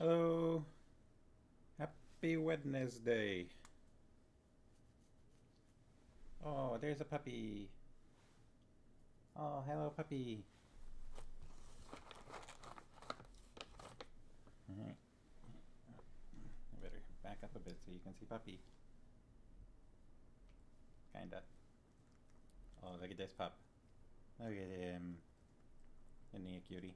Hello. Happy Wednesday. Oh, there's a puppy. Oh, hello, puppy. Alright. I better back up a bit so you can see puppy. Kinda. Oh, look at this pup. Look at him. Isn't he a cutie?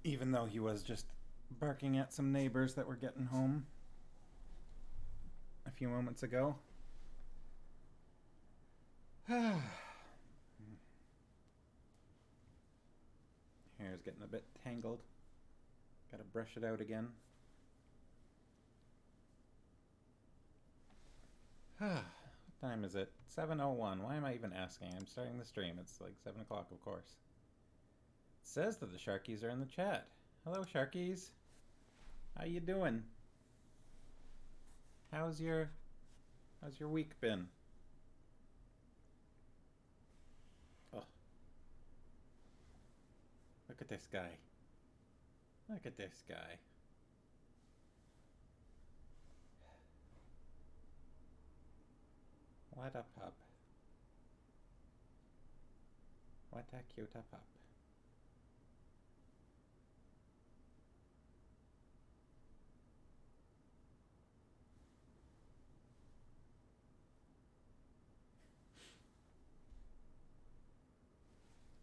Even though he was just barking at some neighbors that were getting home a few moments ago. Hair's getting a bit tangled. Gotta brush it out again. What time is it? 7:01. Why am I even asking? I'm starting the stream. It's like 7 o'clock, of course. It says that the Sharkies are in the chat. Hello, Sharkies. How you doing? How's your week been? Oh, look at this guy. Look at this guy. What a pup. What a cute a pup.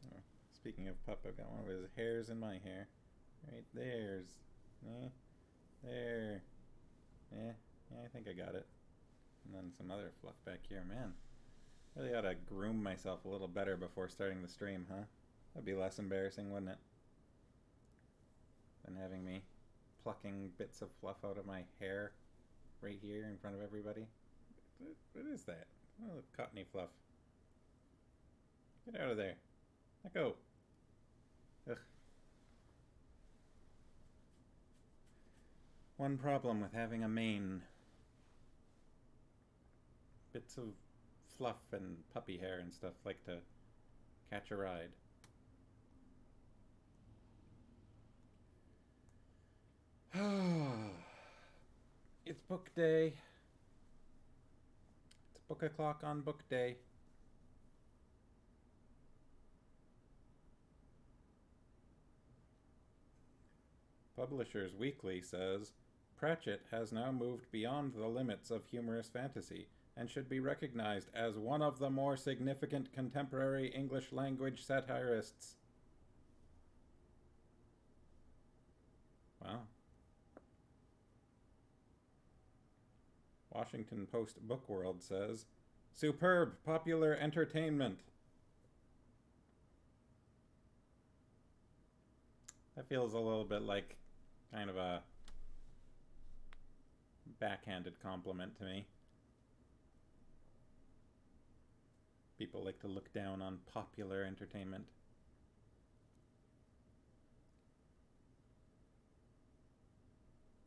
Oh, speaking of pup, I've got one of his hairs in my hair. Right there's. There. Yeah, I think I got it. And then some other fluff back here. Man, really ought to groom myself a little better before starting the stream, huh? That'd be less embarrassing, wouldn't it? Than having me plucking bits of fluff out of my hair right here in front of everybody. What is that? Oh, cottony fluff. Get out of there. Let go. Ugh. One problem with having a mane. Bits of fluff and puppy hair and stuff like to catch a ride. It's book day. It's book o'clock on book day. Publishers Weekly says, Pratchett has now moved beyond the limits of humorous fantasy and should be recognized as one of the more significant contemporary English language satirists. Wow. Washington Post Book World says, superb popular entertainment. That feels a little bit like kind of a backhanded compliment to me. People like to look down on popular entertainment.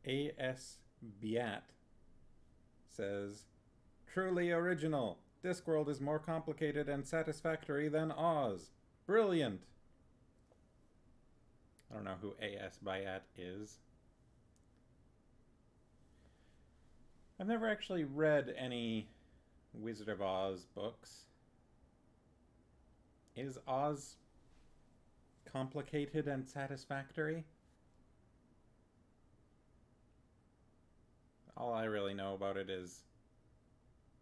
A.S. Biat says, truly original. Discworld is more complicated and satisfactory than Oz. Brilliant. I don't know who A.S. Biat is. I've never actually read any Wizard of Oz books. Is Oz complicated and satisfactory? All I really know about it is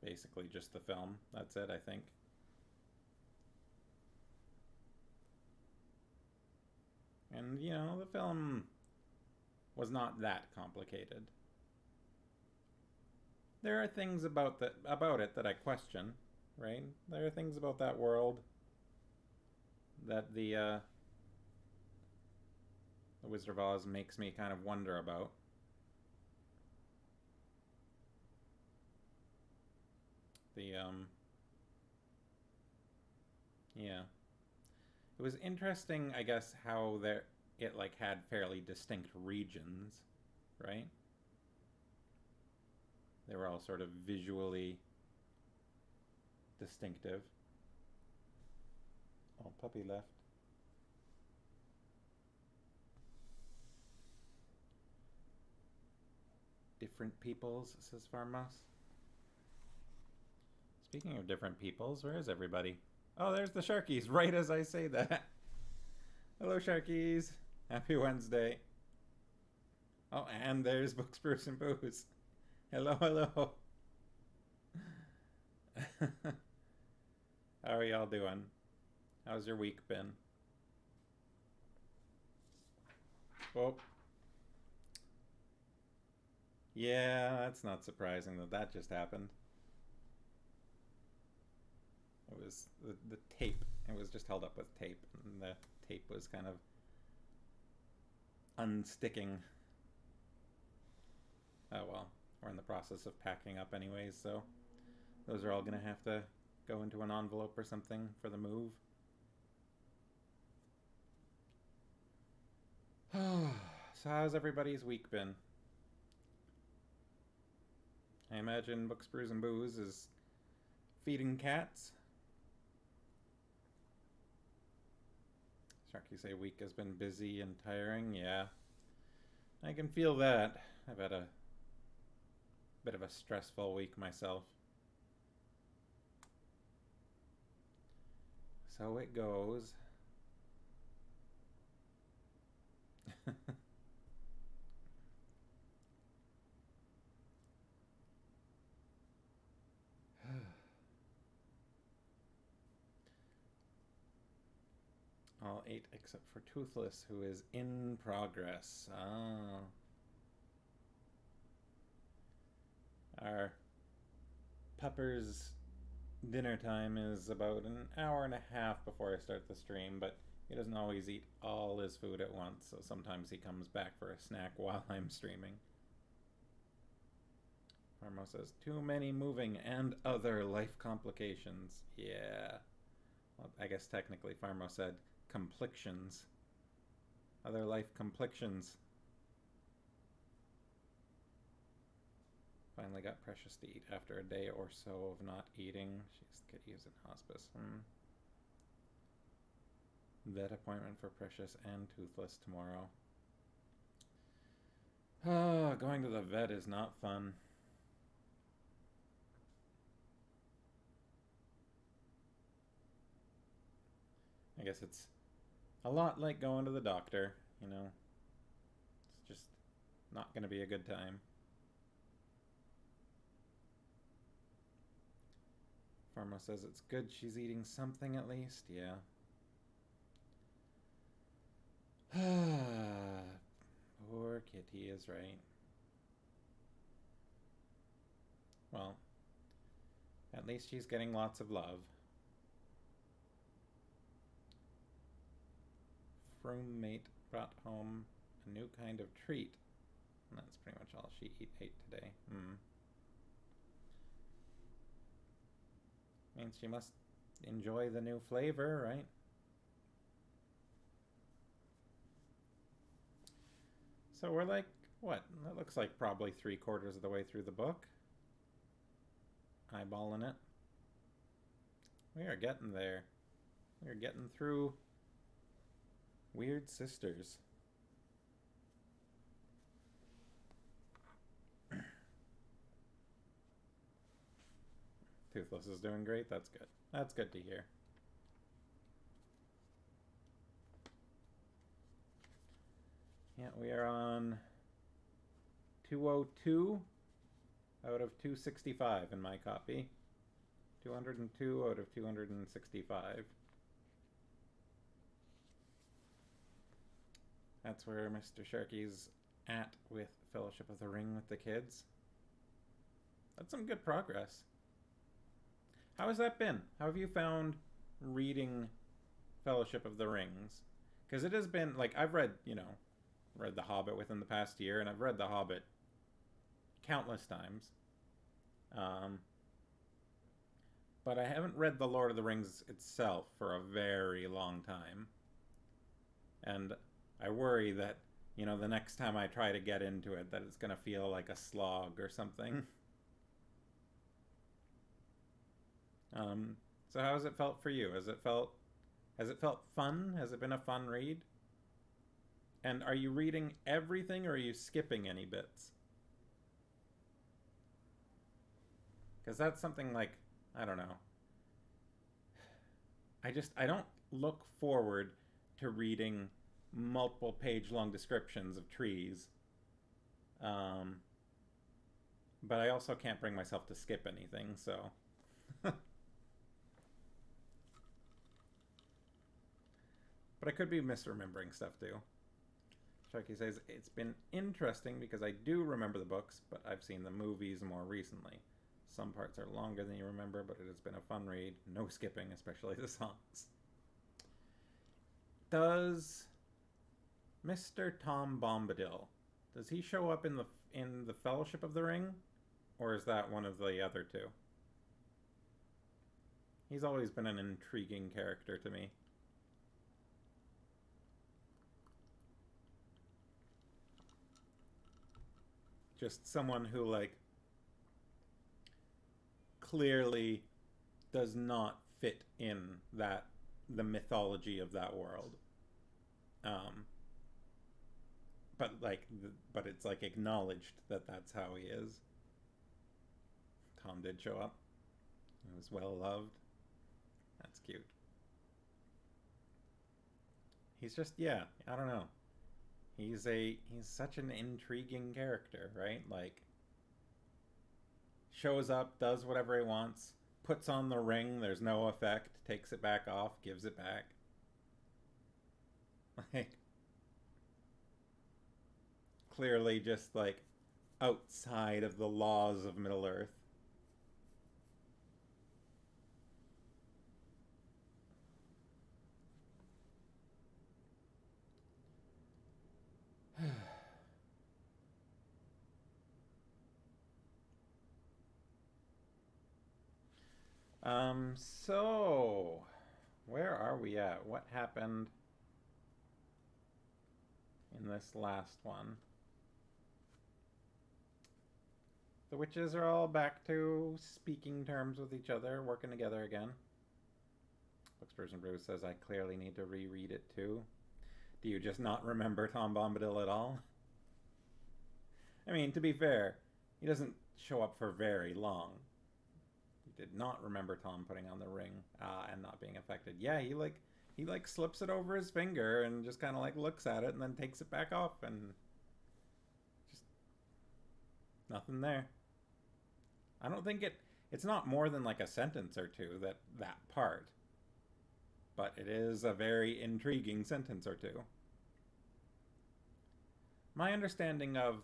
basically just the film. That's it, I think. And, you know, the film was not that complicated. There are things about it that I question, right? There are things about that world that the Wizard of Oz makes me kind of wonder about. Yeah. It was interesting, I guess, how it like had fairly distinct regions, right? They were all sort of visually distinctive. Oh, puppy left. different peoples, says Farmos. Speaking of different peoples, where is everybody? Oh, there's the Sharkies, right as I say that. Hello, Sharkies. Happy Wednesday. Oh, and there's Book Spruce and Booze. Hello, hello. How are y'all doing? How's your week been? Oh. Yeah, that's not surprising that just happened. It was the tape. It was just held up with tape, and the tape was kind of unsticking. Oh well, we're in the process of packing up anyways, so those are all gonna have to go into an envelope or something for the move. So how's everybody's week been? I imagine Books, Brews, and Booze is feeding cats. Sharky say week has been busy and tiring. Yeah, I can feel that. I've had a bit of a stressful week myself. So it goes. All 8 except for Toothless, who is in progress. Ah. Our pupper's dinner time is about an hour and a half before I start the stream, but he doesn't always eat all his food at once, so sometimes he comes back for a snack while I'm streaming. Farmo says, too many moving and other life complications. Yeah. Well, I guess technically Farmo said complications. Other life complications. Finally got Precious to eat after a day or so of not eating. Kitty's in hospice. Vet appointment for Precious and Toothless tomorrow. Going to the vet is not fun. I guess it's a lot like going to the doctor, you know. It's just not going to be a good time. Pharma says it's good she's eating something at least. Yeah. Poor kitty is right. Well, at least she's getting lots of love. Roommate brought home a new kind of treat. And that's pretty much all she ate today. Means she must enjoy the new flavor, right? So we're like, what? That looks like probably 3/4 of the way through the book. Eyeballing it. We are getting there. We are getting through Wyrd Sisters. Toothless is doing great. That's good. That's good to hear. Yeah, we are on 202 out of 265 in my copy. 202 out of 265. That's where Mr. Sharky's at with Fellowship of the Ring with the kids. That's some good progress. How has that been? How have you found reading Fellowship of the Rings? Because it has been, like, I've read, read The Hobbit within the past year, and I've read The Hobbit countless times. But I haven't read The Lord of the Rings itself for a very long time. And I worry that, the next time I try to get into it, that it's going to feel like a slog or something. So how has it felt for you? Has it felt fun? Has it been a fun read? And are you reading everything or are you skipping any bits? Because that's something like, I don't know. I don't look forward to reading multiple page long descriptions of trees. Um, but I also can't bring myself to skip anything, so. But I could be misremembering stuff too. Chucky says, it's been interesting because I do remember the books, but I've seen the movies more recently. Some parts are longer than you remember, but it has been a fun read. No skipping, especially the songs. Does Mr. Tom Bombadil, does he show up in the Fellowship of the Ring? Or is that one of the other two? He's always been an intriguing character to me. Just someone who, like, clearly does not fit in the mythology of that world. Um, but it's like acknowledged that that's how he is. Tom did show up. He was well loved. That's cute. He's just, yeah, I don't know. He's such an intriguing character, right? Like, shows up, does whatever he wants, puts on the ring, there's no effect, takes it back off, gives it back. Like, clearly just like outside of the laws of Middle Earth. So where are we at? What happened in this last one? The witches are all back to speaking terms with each other, working together again. Spokesperson Bruce says, I clearly need to reread it too. Do you just not remember Tom Bombadil at all? I mean, to be fair, he doesn't show up for very long. He did not remember Tom putting on the ring and not being affected. Yeah, he slips it over his finger and just kind of like looks at it and then takes it back off and just nothing there. I don't think it's not more than like a sentence or two, that part. But it is a very intriguing sentence or two. My understanding of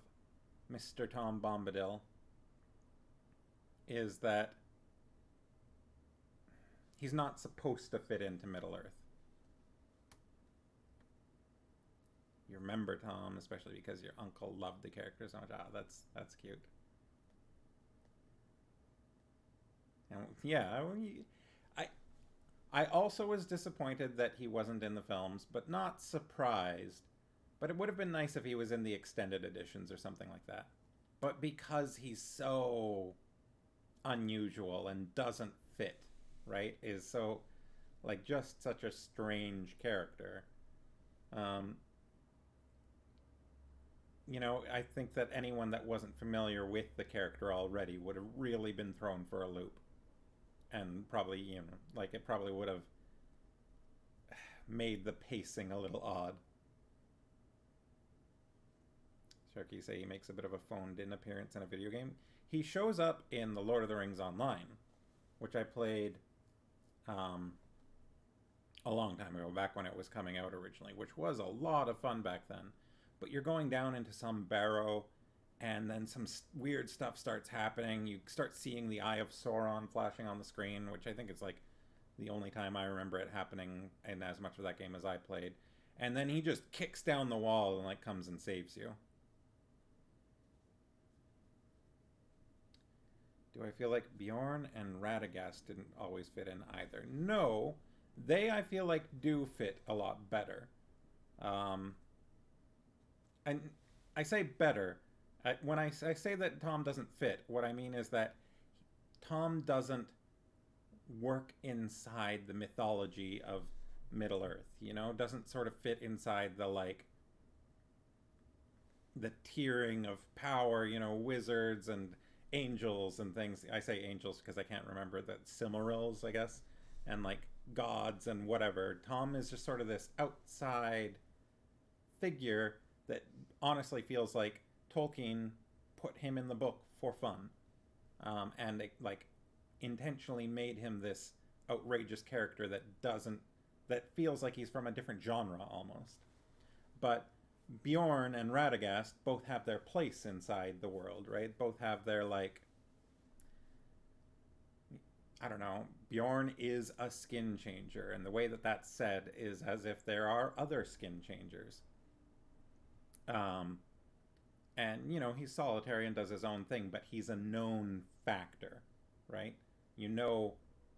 Mr. Tom Bombadil is that he's not supposed to fit into Middle Earth. You remember Tom, especially because your uncle loved the character so much. That's cute. And yeah, I also was disappointed that he wasn't in the films, but not surprised. But it would have been nice if he was in the extended editions or something like that. But because he's so unusual and doesn't fit, right? Is so, like, just such a strange character. I think that anyone that wasn't familiar with the character already would have really been thrown for a loop. And probably, it probably would have made the pacing a little odd. Sharky say he makes a bit of a phoned-in appearance in a video game. He shows up in The Lord of the Rings Online, which I played a long time ago, back when it was coming out originally, which was a lot of fun back then. But you're going down into some barrow, and then some weird stuff starts happening. You start seeing the Eye of Sauron flashing on the screen, which I think is like the only time I remember it happening in as much of that game as I played. And then he just kicks down the wall and like comes and saves you. Do I feel like Bjorn and Radagast didn't always fit in either? No, they I feel like do fit a lot better. And I say better. When I say that Tom doesn't fit, what I mean is that Tom doesn't work inside the mythology of Middle Earth, doesn't sort of fit inside the tiering of power, wizards and angels and things. I say angels because I can't remember that Cimarils, I guess, and like gods and whatever. Tom is just sort of this outside figure that honestly feels like Tolkien put him in the book for fun, and it, like intentionally made him this outrageous character that feels like he's from a different genre almost. But Bjorn and Radagast both have their place inside the world, right? Both have their like, I don't know, Bjorn is a skin changer, and the way that that's said is as if there are other skin changers. Um, and you know, he's solitary and does his own thing, but he's a known factor, right? You know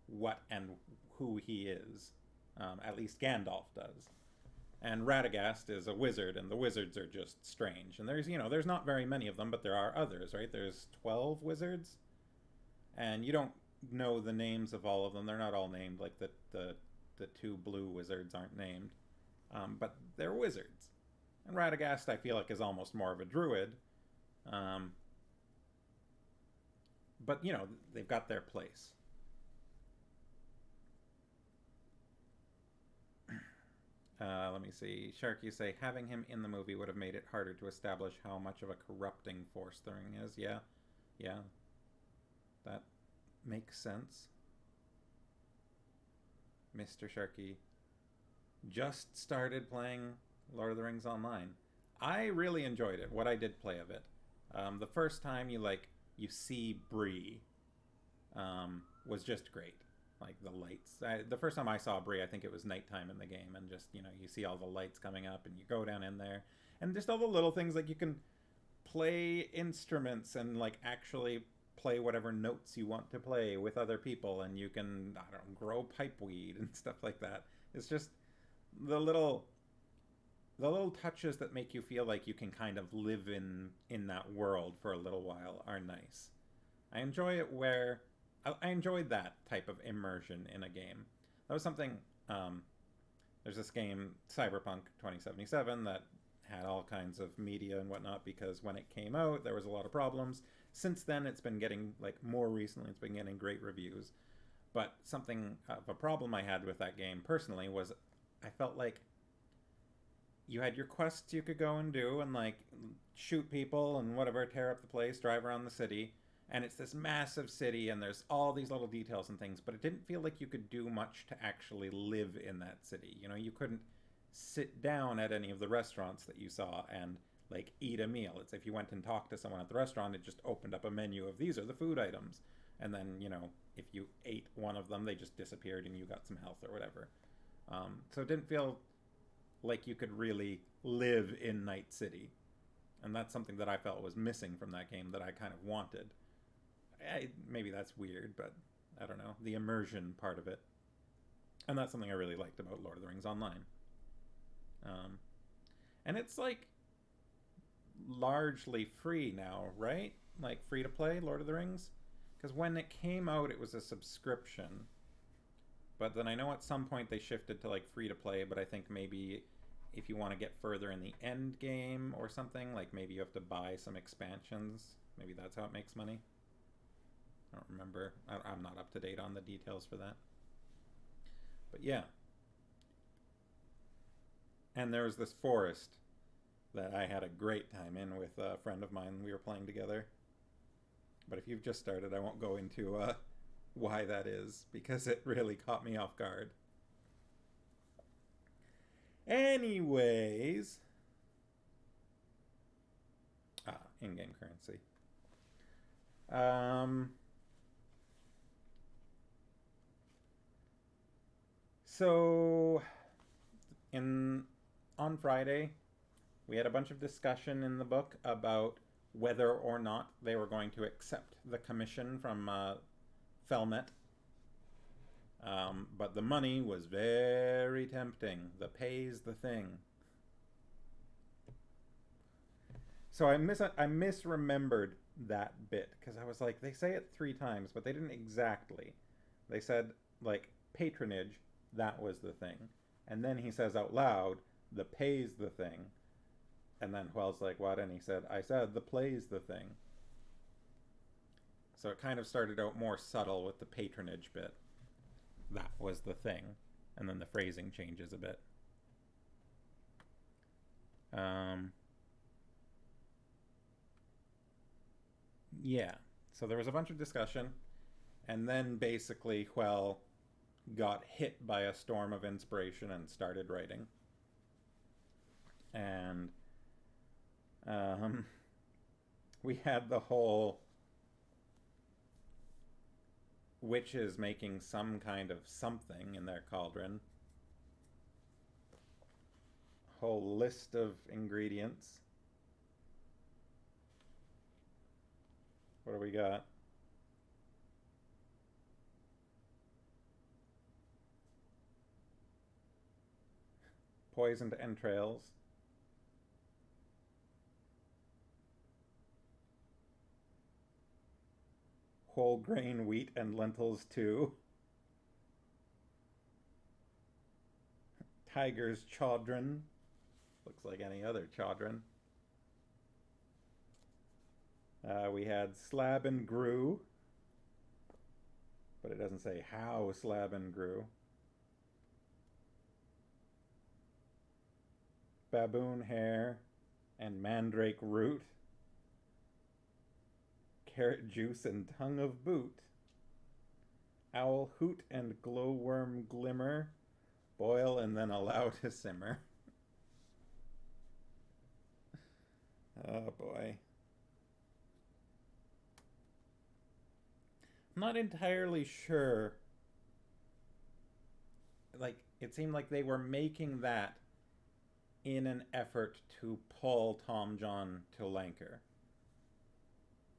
what and who he is. At least Gandalf does. And Radagast is a wizard, and the wizards are just strange. And there's not very many of them, but there are others, right? There's 12 wizards, and you don't know the names of all of them. They're not all named. Like the two blue wizards aren't named, but they're wizards. And Radagast, I feel like, is almost more of a druid. Um, but they've got their place. Let me see. Shark, you say having him in the movie would have made it harder to establish how much of a corrupting force the ring is. Yeah, yeah, that makes sense. Mr. Sharky just started playing Lord of the Rings Online. I really enjoyed it. What I did play of it, the first time you see Bree, was just great. Like the lights. The first time I saw Bree, I think it was nighttime in the game, and just you see all the lights coming up, and you go down in there, and just all the little things like you can play instruments and like actually play whatever notes you want to play with other people, and you can grow pipeweed and stuff like that. It's just the little touches that make you feel like you can kind of live in that world for a little while are nice. I enjoy it where I enjoyed that type of immersion in a game. That was something. There's this game, Cyberpunk 2077, that had all kinds of media and whatnot because when it came out, there was a lot of problems. Since then, it's been getting, more recently, it's been getting great reviews. But something of a problem I had with that game personally was I felt like you had your quests you could go and do and, shoot people and whatever, tear up the place, drive around the city. And it's this massive city, and there's all these little details and things, but it didn't feel like you could do much to actually live in that city. You couldn't sit down at any of the restaurants that you saw and, eat a meal. It's if you went and talked to someone at the restaurant, it just opened up a menu of these are the food items. And then, if you ate one of them, they just disappeared and you got some health or whatever. So it didn't feel like you could really live in Night City. And that's something that I felt was missing from that game that I kind of wanted. Maybe that's weird, but I don't know. The immersion part of it. And that's something I really liked about Lord of the Rings Online. And it's largely free now, right? Free to play Lord of the Rings? Because when it came out, it was a subscription. But then I know at some point they shifted to free to play, but I think maybe if you want to get further in the end game or something, maybe you have to buy some expansions. Maybe that's how it makes money. I don't remember. I'm not up to date on the details for that. But yeah. And there was this forest that I had a great time in with a friend of mine. We were playing together. But if you've just started, I won't go into why that is, because it really caught me off guard. Anyways. In-game currency. So, on Friday, we had a bunch of discussion in the book about whether or not they were going to accept the commission from Felmet. But the money was very tempting. The pay's the thing. So I misremembered that bit because I was like, they say it 3 times, but they didn't exactly. They said patronage. That was the thing. And then he says out loud, the pay's the thing. And then Huel's like, what? And he said, I said, the play's the thing. So it kind of started out more subtle with the patronage bit. That was the thing. And then the phrasing changes a bit. Yeah. So there was a bunch of discussion. And then basically, Hwell got hit by a storm of inspiration and started writing. And we had the whole witches making some kind of something in their cauldron. Whole list of ingredients. What do we got? Poisoned entrails. Whole grain wheat and lentils too. Tiger's chaudron. Looks like any other chaudron. We had slab and grew, but it doesn't say how slab and grew. Baboon hair and mandrake root. Carrot juice and tongue of boot. Owl hoot and glowworm glimmer. Boil and then allow to simmer. Oh boy. I'm not entirely sure. Like, it seemed like they were making that in an effort to pull Tom John to Lancre.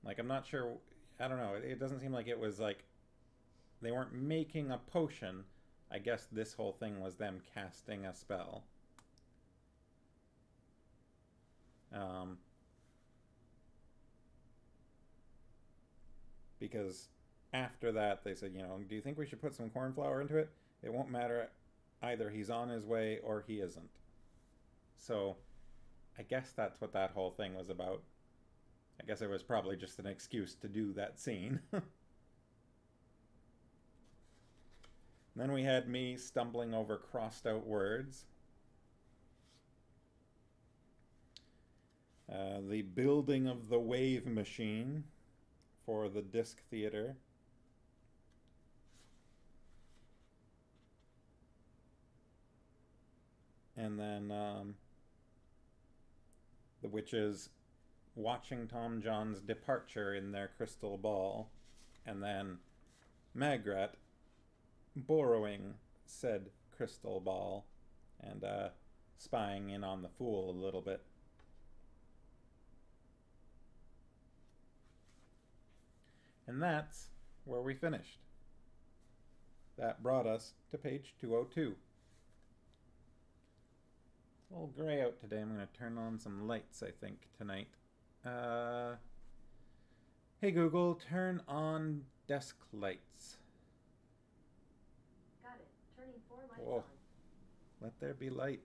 Like, I'm not sure. I don't know. It doesn't seem like it was like they weren't making a potion. I guess this whole thing was them casting a spell. Because after that, they said, do you think we should put some corn flour into it? It won't matter. Either he's on his way or he isn't. So I guess that's what that whole thing was about. I guess it was probably just an excuse to do that scene. Then we had me stumbling over crossed out words. The building of the wave machine for the disc theater. And then the witches watching Tom John's departure in their crystal ball. And then Magrat borrowing said crystal ball and spying in on the fool a little bit. And that's where we finished. That brought us to page 202. It's a little gray out today. I'm going to turn on some lights, I think, tonight. Hey Google, turn on desk lights. Got it. Turning 4 lights on. Let there be light.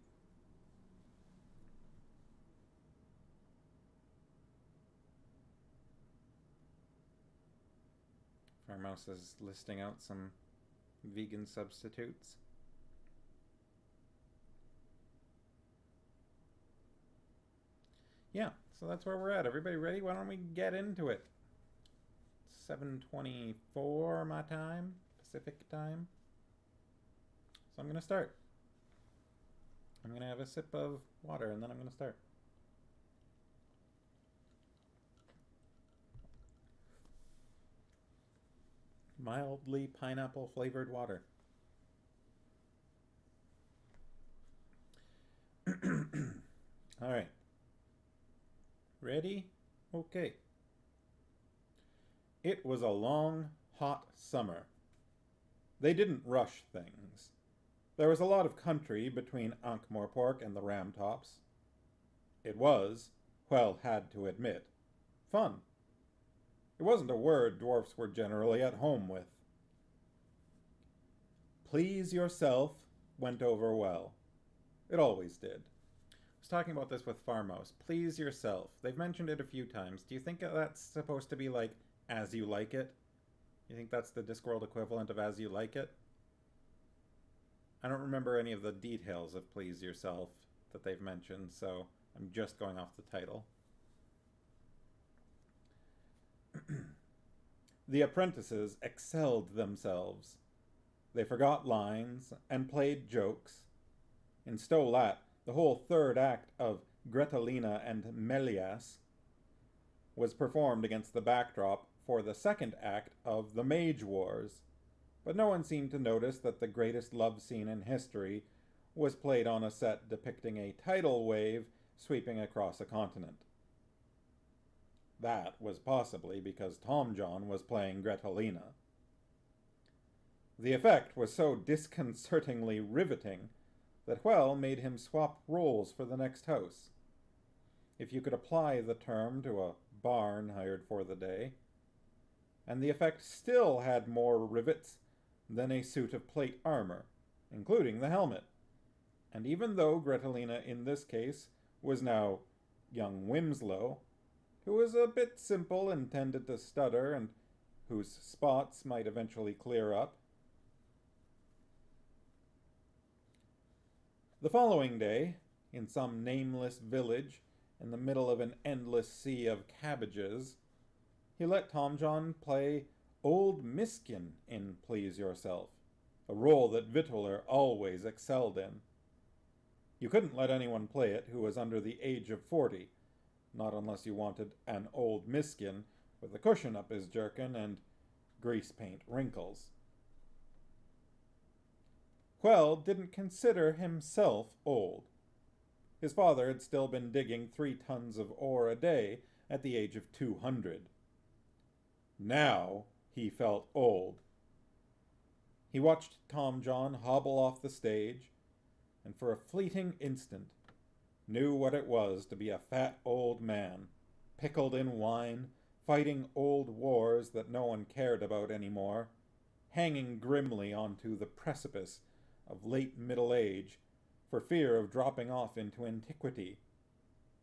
Farmhouse is listing out some vegan substitutes. Yeah, so that's where we're at. Everybody ready? Why don't we get into it? 7:24 my time, Pacific time. So I'm going to start. I'm going to have a sip of water and then I'm going to start. Mildly pineapple flavored water. All right. Ready? Okay. It was a long, hot summer. They didn't rush things. There was a lot of country between Ankh-Morpork and the Ramtops. It was, Hwell had to admit, fun. It wasn't a word dwarfs were generally at home with. Please yourself went over well. It always did. I was talking about this with Farmhouse. Please yourself. They've mentioned it a few times. Do you think that's supposed to be like As You Like It? You think that's the Discworld equivalent of As You Like It? I don't remember any of the details of Please Yourself that they've mentioned, so I'm just going off the title. The apprentices excelled themselves. They forgot lines and played jokes. In Stolat, the whole third act of Gretelina and Melias was performed against the backdrop for the second act of The Mage Wars, but no one seemed to notice that the greatest love scene in history was played on a set depicting a tidal wave sweeping across a continent. That was possibly because Tom John was playing Gretelina. The effect was so disconcertingly riveting that Well made him swap roles for the next house, if you could apply the term to a barn hired for the day, and the effect still had more rivets than a suit of plate armor, including the helmet. And even though Gretelina in this case was now young Wimslow, who was a bit simple and tended to stutter, and whose spots might eventually clear up, the following day, in some nameless village in the middle of an endless sea of cabbages, he let Tom John play Old Miskin in Please Yourself, a role that Vittler always excelled in. You couldn't let anyone play it who was under the age of 40, not unless you wanted an old miskin with a cushion up his jerkin and grease paint wrinkles. Quell didn't consider himself old. His father had still been digging 3 tons of ore a day at the age of 200. Now he felt old. He watched Tom John hobble off the stage, and for a fleeting instant knew what it was to be a fat old man, pickled in wine, fighting old wars that no one cared about anymore, hanging grimly onto the precipice of late middle age for fear of dropping off into antiquity,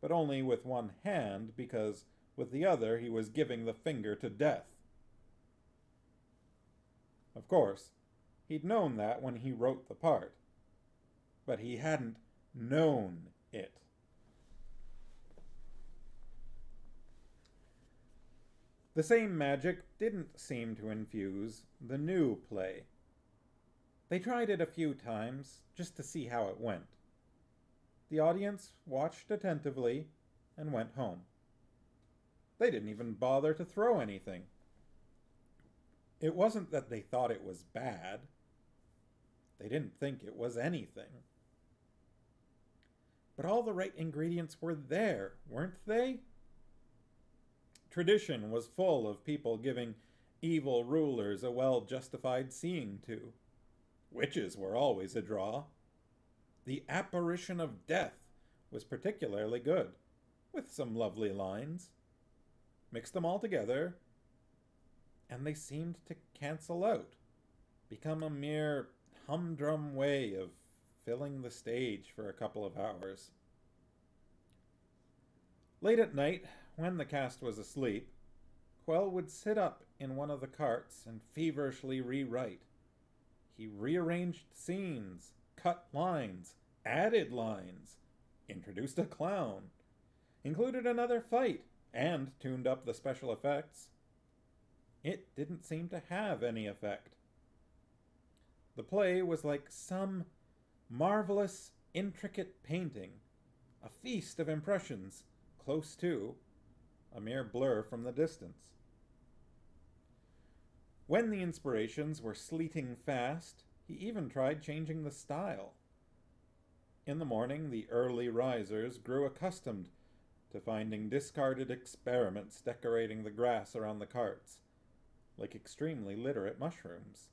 but only with one hand because with the other he was giving the finger to death. Of course, he'd known that when he wrote the part, but he hadn't known it. The same magic didn't seem to infuse the new play. They tried it a few times just to see how it went. The audience watched attentively and went home. They didn't even bother to throw anything. It wasn't that they thought it was bad. They didn't think it was anything. But all the right ingredients were there, weren't they? Tradition was full of people giving evil rulers a well-justified seeing to. Witches were always a draw. The apparition of death was particularly good, with some lovely lines. Mix them all together, and they seemed to cancel out, become a mere humdrum way of filling the stage for a couple of hours. Late at night, when the cast was asleep, Quell would sit up in one of the carts and feverishly rewrite. He rearranged scenes, cut lines, added lines, introduced a clown, included another fight, and tuned up the special effects. It didn't seem to have any effect. The play was like some marvelous, intricate painting, a feast of impressions, close to, a mere blur from the distance. When the inspirations were sleeting fast, he even tried changing the style. In the morning, the early risers grew accustomed to finding discarded experiments decorating the grass around the carts, like extremely literate mushrooms.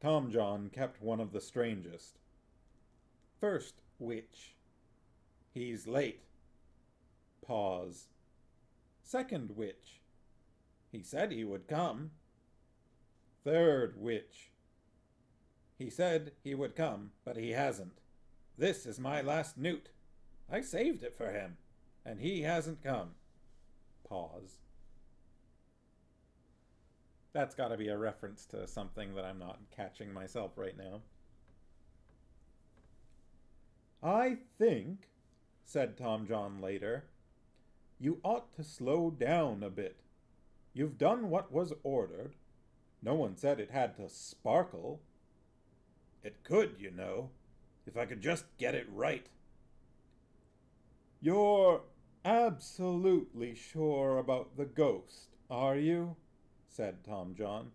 Tom John kept one of the strangest. First witch. He's late. Pause. Second witch. He said he would come. Third witch. He said he would come, but he hasn't. This is my last newt. I saved it for him, and he hasn't come. Pause. That's got to be a reference to something that I'm not catching myself right now. "I think," said Tom John later, "you ought to slow down a bit. You've done what was ordered. No one said it had to sparkle." "It could, you know, if I could just get it right." "You're absolutely sure about the ghost, are you?" said Tom John.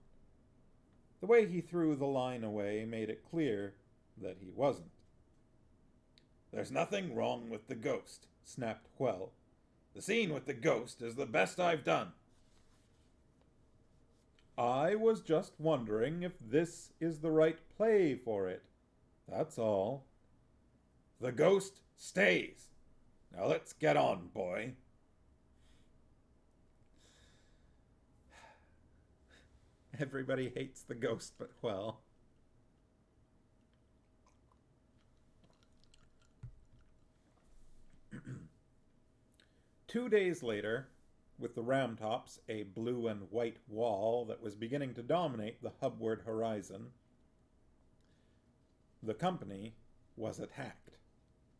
The way he threw the line away made it clear that he wasn't. "There's nothing wrong with the ghost," snapped Well. "The scene with the ghost is the best I've done." "I was just wondering if this is the right play for it. That's all." "The ghost stays. Now let's get on, boy." Everybody hates the ghost but Well. Two days later, with the Ramtops, a blue and white wall that was beginning to dominate the hubward horizon, the company was attacked.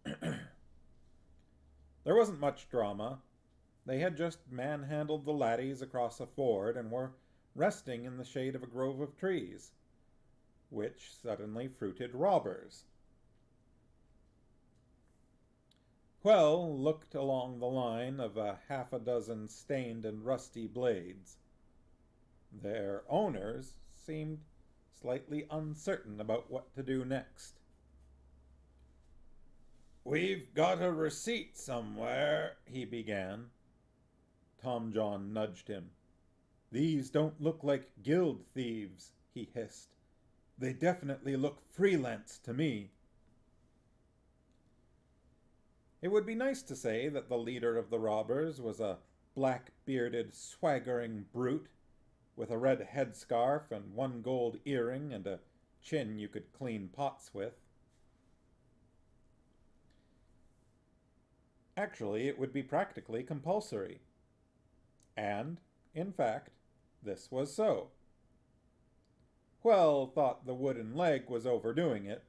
There wasn't much drama. They had just manhandled the laddies across a ford and were resting in the shade of a grove of trees, which suddenly fruited robbers. Well looked along the line of a half a dozen stained and rusty blades. Their owners seemed slightly uncertain about what to do next. "We've got a receipt somewhere," he began. Tom John nudged him. "These don't look like guild thieves," he hissed. "They definitely look freelance to me." It would be nice to say that the leader of the robbers was a black-bearded, swaggering brute with a red headscarf and one gold earring and a chin you could clean pots with. Actually, it would be practically compulsory. And, in fact, this was so. Well thought the wooden leg was overdoing it,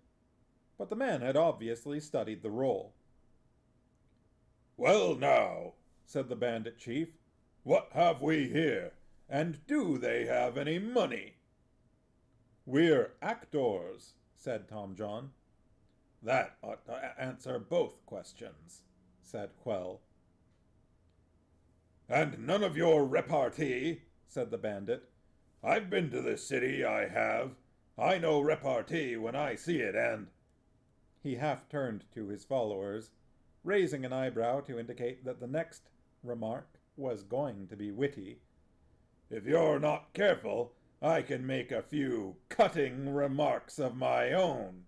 but the man had obviously studied the role. "Well now," said the bandit chief, "what have we here? And do they have any money?" "We're actors," said Tom John. "That ought to answer both questions," said Quell. "And none of your repartee," said the bandit. "I've been to this city, I have. I know repartee when I see it, and—" He half turned to his followers, raising an eyebrow to indicate that the next remark was going to be witty. "If you're not careful, I can make a few cutting remarks of my own."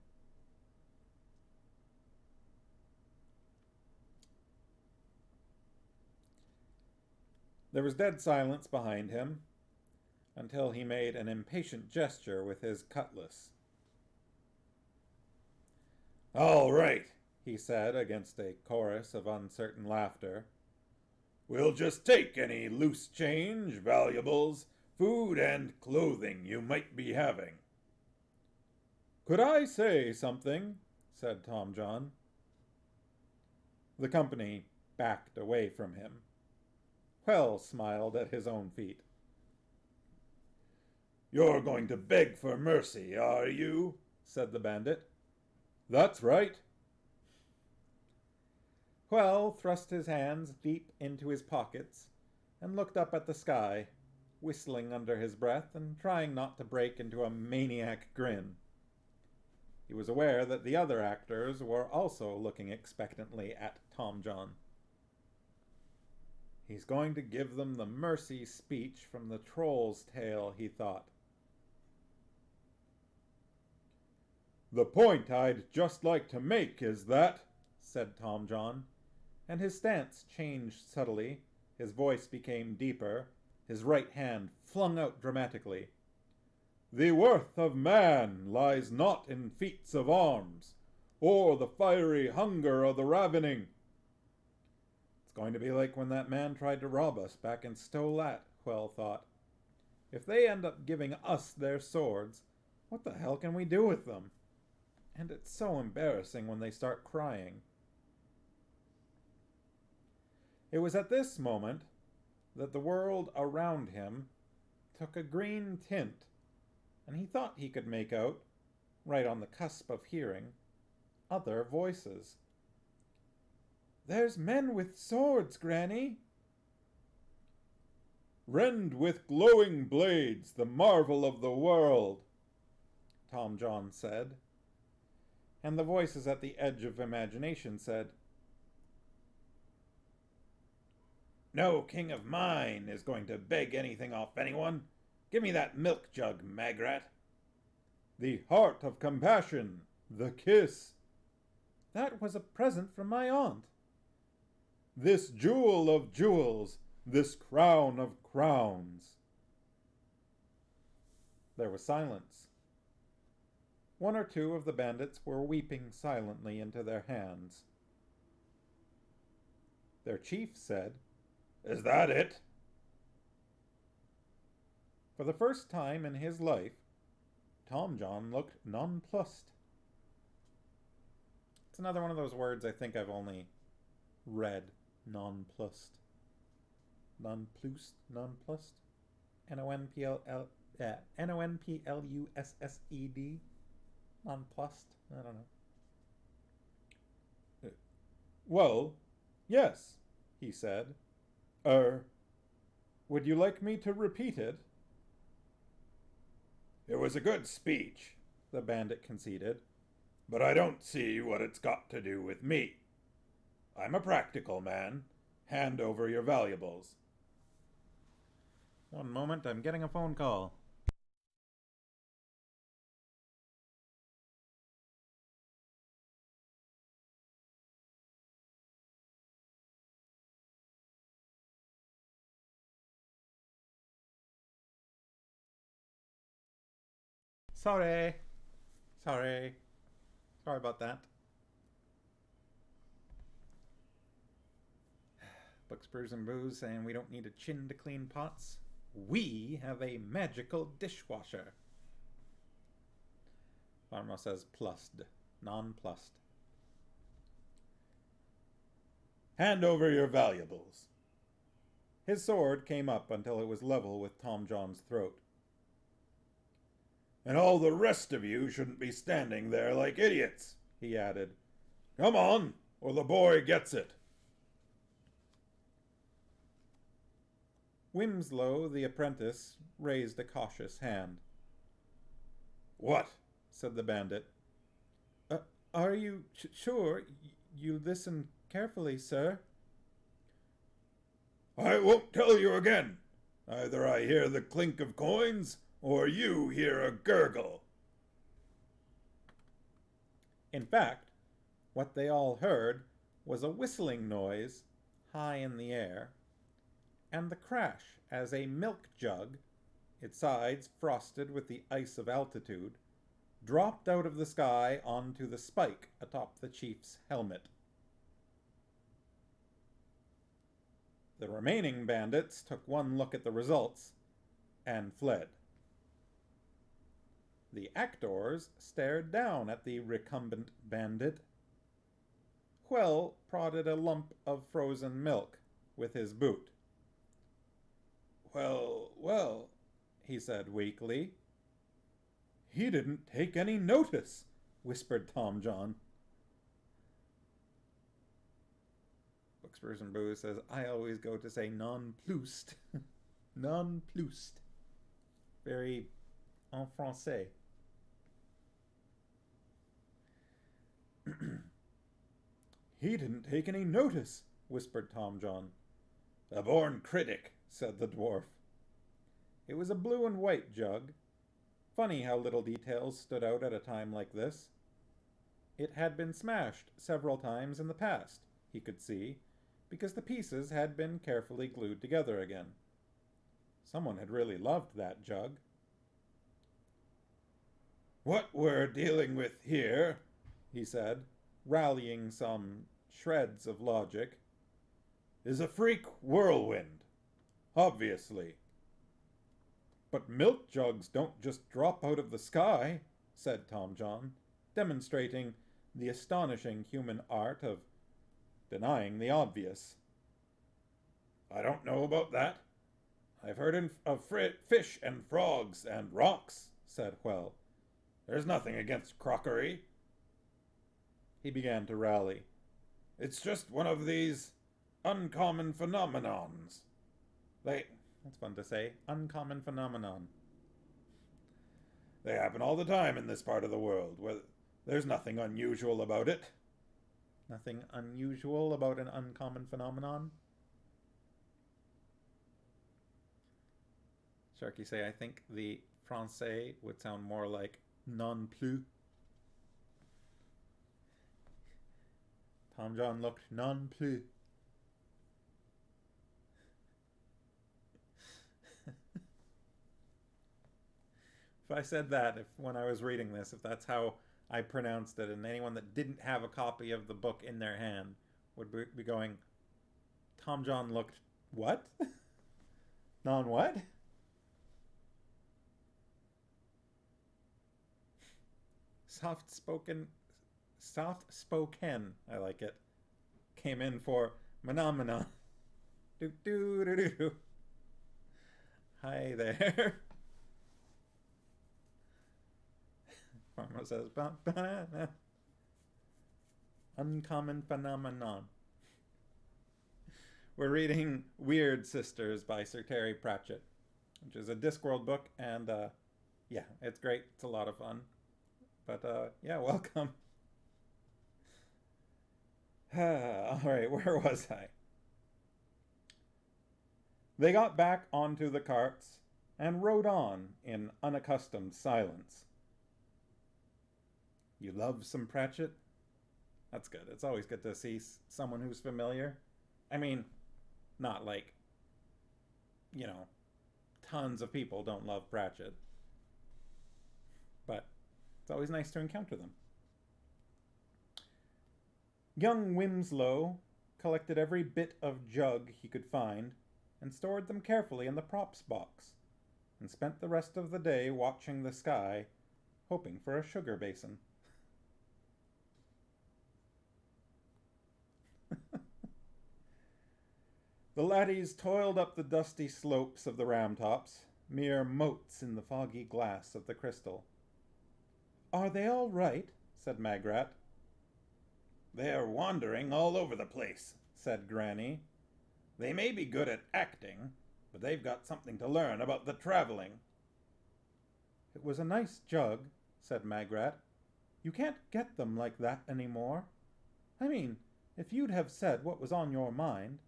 There was dead silence behind him until he made an impatient gesture with his cutlass. "All right," he said against a chorus of uncertain laughter. "We'll just take any loose change, valuables, food, and clothing you might be having." "Could I say something?" said Tom John. The company backed away from him. Well smiled at his own feat. "You're going to beg for mercy, are you?" said the bandit. "That's right." Well thrust his hands deep into his pockets and looked up at the sky, whistling under his breath and trying not to break into a maniac grin. He was aware that the other actors were also looking expectantly at Tom John. He's going to give them the mercy speech from the Troll's Tale, he thought. "The point I'd just like to make is that," said Tom John, and his stance changed subtly, his voice became deeper, his right hand flung out dramatically. "The worth of man lies not in feats of arms, or the fiery hunger of the ravening." It's going to be like when that man tried to rob us back in Stolat, Quell thought. If they end up giving us their swords, what the hell can we do with them? And it's so embarrassing when they start crying. It was at this moment that the world around him took a green tint, and he thought he could make out, right on the cusp of hearing, other voices. "There's men with swords, Granny." "Rend with glowing blades, the marvel of the world," Tom John said. And the voices at the edge of imagination said, "No king of mine is going to beg anything off anyone. Give me that milk jug, Magrat." "The heart of compassion, the kiss." "That was a present from my aunt." "This jewel of jewels, this crown of crowns." There was silence. One or two of the bandits were weeping silently into their hands. Their chief said, "Is that it?" For the first time in his life, Tom John looked nonplussed. It's another one of those words I think I've only read. Nonplussed. Nonplussed? Nonplussed? Nonplussed? Nonplussed? I don't know. "Well, yes," he said. Would you like me to repeat it?" "It was a good speech," the bandit conceded, "but I don't see what it's got to do with me. I'm a practical man. Hand over your valuables." One moment, I'm getting a phone call. Sorry about that. Books, Brews, and Booze saying we don't need a chin to clean pots. We have a magical dishwasher. Farmo says plussed, nonplussed. "Hand over your valuables." His sword came up until it was level with Tom John's throat. "And all the rest of you shouldn't be standing there like idiots," he added. "Come on, or the boy gets it." Wimslow, the apprentice, raised a cautious hand. "What?" said the bandit. Are you sure? You listen carefully, sir." "I won't tell you again. Either I hear the clink of coins, or you hear a gurgle." In fact, what they all heard was a whistling noise high in the air, and the crash as a milk jug, its sides frosted with the ice of altitude, dropped out of the sky onto the spike atop the chief's helmet. The remaining bandits took one look at the results and fled. The actors stared down at the recumbent bandit. Quell prodded a lump of frozen milk with his boot. Well, he said weakly. "He didn't take any notice," whispered Tom John. Books, Brews, and Booze says, I always go to say nonplussed. Nonplussed. Very en français. "He didn't take any notice," whispered Tom John. "A born critic," said the dwarf. It was a blue and white jug. Funny how little details stood out at a time like this. It had been smashed several times in the past, he could see, because the pieces had been carefully glued together again. Someone had really loved that jug. "What we're dealing with here," he said, rallying some shreds of logic, "is a freak whirlwind. Obviously." But milk jugs don't just drop out of the sky, said Tom John, demonstrating the astonishing human art of denying the obvious. I don't know about that. I've heard of fish and frogs and rocks, said Well. There's nothing against crockery. He began to rally. It's just one of these uncommon phenomenons. That's fun to say, uncommon phenomenon. They happen all the time in this part of the world, where there's nothing unusual about it. Nothing unusual about an uncommon phenomenon? Sharky say, I think the Francais would sound more like non plus. Tom John looked non plus. If I said that, when I was reading this, if that's how I pronounced it, and anyone that didn't have a copy of the book in their hand would be going, Tom John looked what? Non what? Soft spoken, I like it. Came in for Menomina. Do do do do. Hi there. Farmer says, banana. Uncommon phenomenon. We're reading Wyrd Sisters by Sir Terry Pratchett, which is a Discworld book, and yeah, it's great. It's a lot of fun. But yeah, welcome. All right, where was I? They got back onto the carts and rode on in unaccustomed silence. You love some Pratchett? That's good. It's always good to see someone who's familiar. I mean, not like, you know, tons of people don't love Pratchett. But it's always nice to encounter them. Young Winslow collected every bit of jug he could find and stored them carefully in the props box, and spent the rest of the day watching the sky, hoping for a sugar basin. The laddies toiled up the dusty slopes of the ramtops, mere motes in the foggy glass of the crystal. Are they all right? Said Magrat. They are wandering all over the place, said Granny. They may be good at acting, but they've got something to learn about the traveling. It was a nice jug, said Magrat. You can't get them like that anymore. I mean, if you'd have said what was on your mind,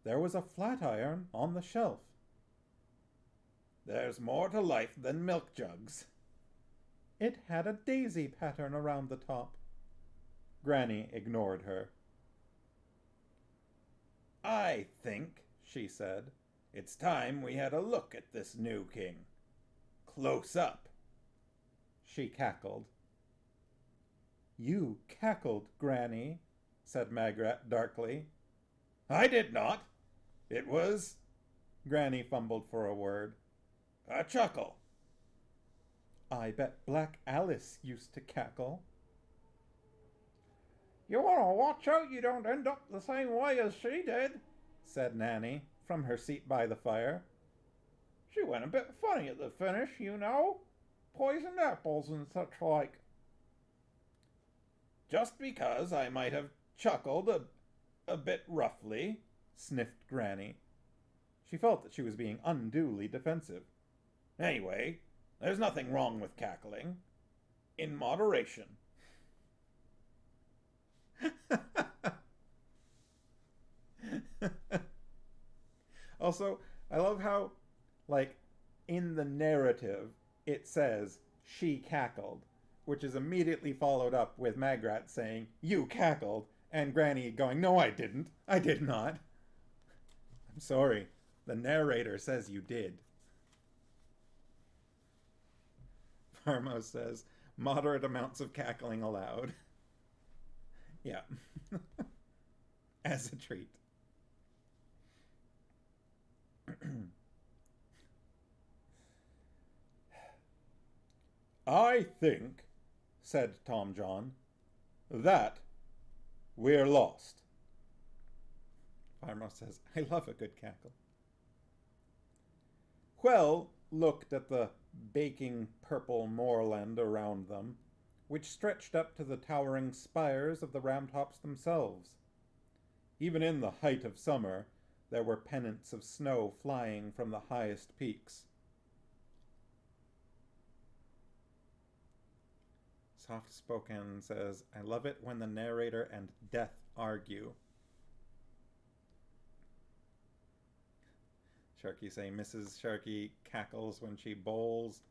there was a flat iron on the shelf. There's more to life than milk jugs. It had a daisy pattern around the top. Granny ignored her. I think, she said, it's time we had a look at this new king. Close up. She cackled. You cackled, Granny, said Magrat darkly. I did not. It was... Granny fumbled for a word. A chuckle. I bet Black Alice used to cackle. You want to watch out you don't end up the same way as she did, said Nanny from her seat by the fire. She went a bit funny at the finish, you know. Poisoned apples and such like. Just because I might have chuckled a bit roughly, sniffed Granny. She felt that she was being unduly defensive. Anyway, there's nothing wrong with cackling. In moderation. Also, I love how, like, in the narrative, it says, she cackled, which is immediately followed up with Magrat saying, you cackled, and Granny going, no, I didn't. I did not. I'm sorry. The narrator says you did. Farmo says, moderate amounts of cackling allowed. Yeah. As a treat. I think, said Tom John, that we're lost. Farmo says, I love a good cackle. Well looked at the baking purple moorland around them, which stretched up to the towering spires of the round-tops themselves. Even in the height of summer, there were pennants of snow flying from the highest peaks. Soft-spoken says, I love it when the narrator and death argue. Sharky say, Mrs. Sharky cackles when she bowls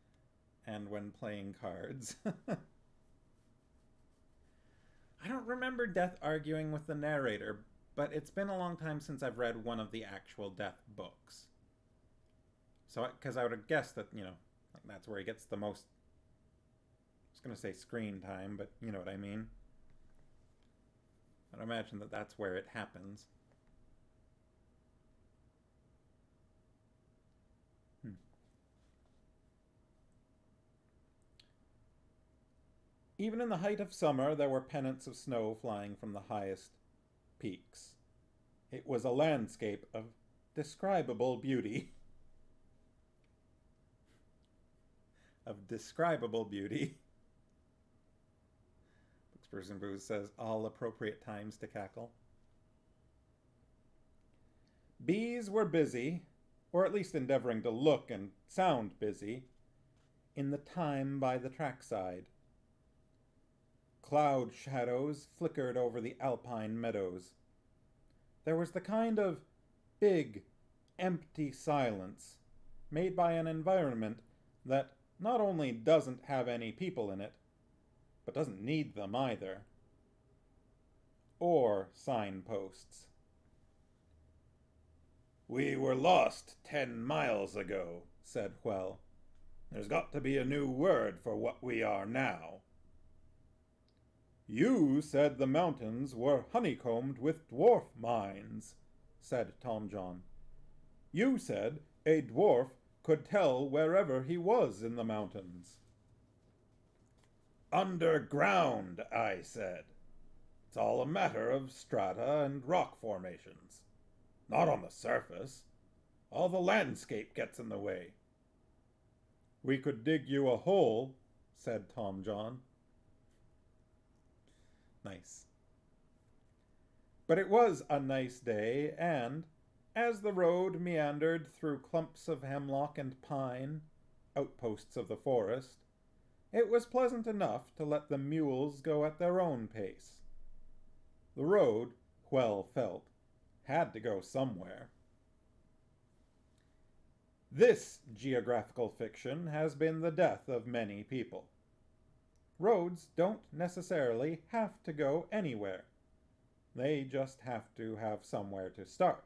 and when playing cards. I don't remember death arguing with the narrator, but it's been a long time since I've read one of the actual death books. So, because I would have guessed that, like that's where he gets the most, I was going to say screen time, but you know what I mean. I'd imagine that that's where it happens. Even in the height of summer, there were pennants of snow flying from the highest peaks. It was a landscape of describable beauty. Of describable beauty. Booksperson Booze says, all appropriate times to cackle. Bees were busy, or at least endeavoring to look and sound busy, in the thyme by the trackside. Cloud shadows flickered over the alpine meadows. There was the kind of big, empty silence made by an environment that not only doesn't have any people in it, but doesn't need them either. Or signposts. We were lost 10 miles ago, said Whell. There's got to be a new word for what we are now. You said the mountains were honeycombed with dwarf mines, said Tom John. You said a dwarf could tell wherever he was in the mountains. Underground, I said. It's all a matter of strata and rock formations. Not on the surface. All the landscape gets in the way. We could dig you a hole, said Tom John. Nice. But it was a nice day, and, as the road meandered through clumps of hemlock and pine, outposts of the forest, it was pleasant enough to let the mules go at their own pace. The road, Whell felt, had to go somewhere. This geographical fiction has been the death of many people. Roads don't necessarily have to go anywhere. They just have to have somewhere to start.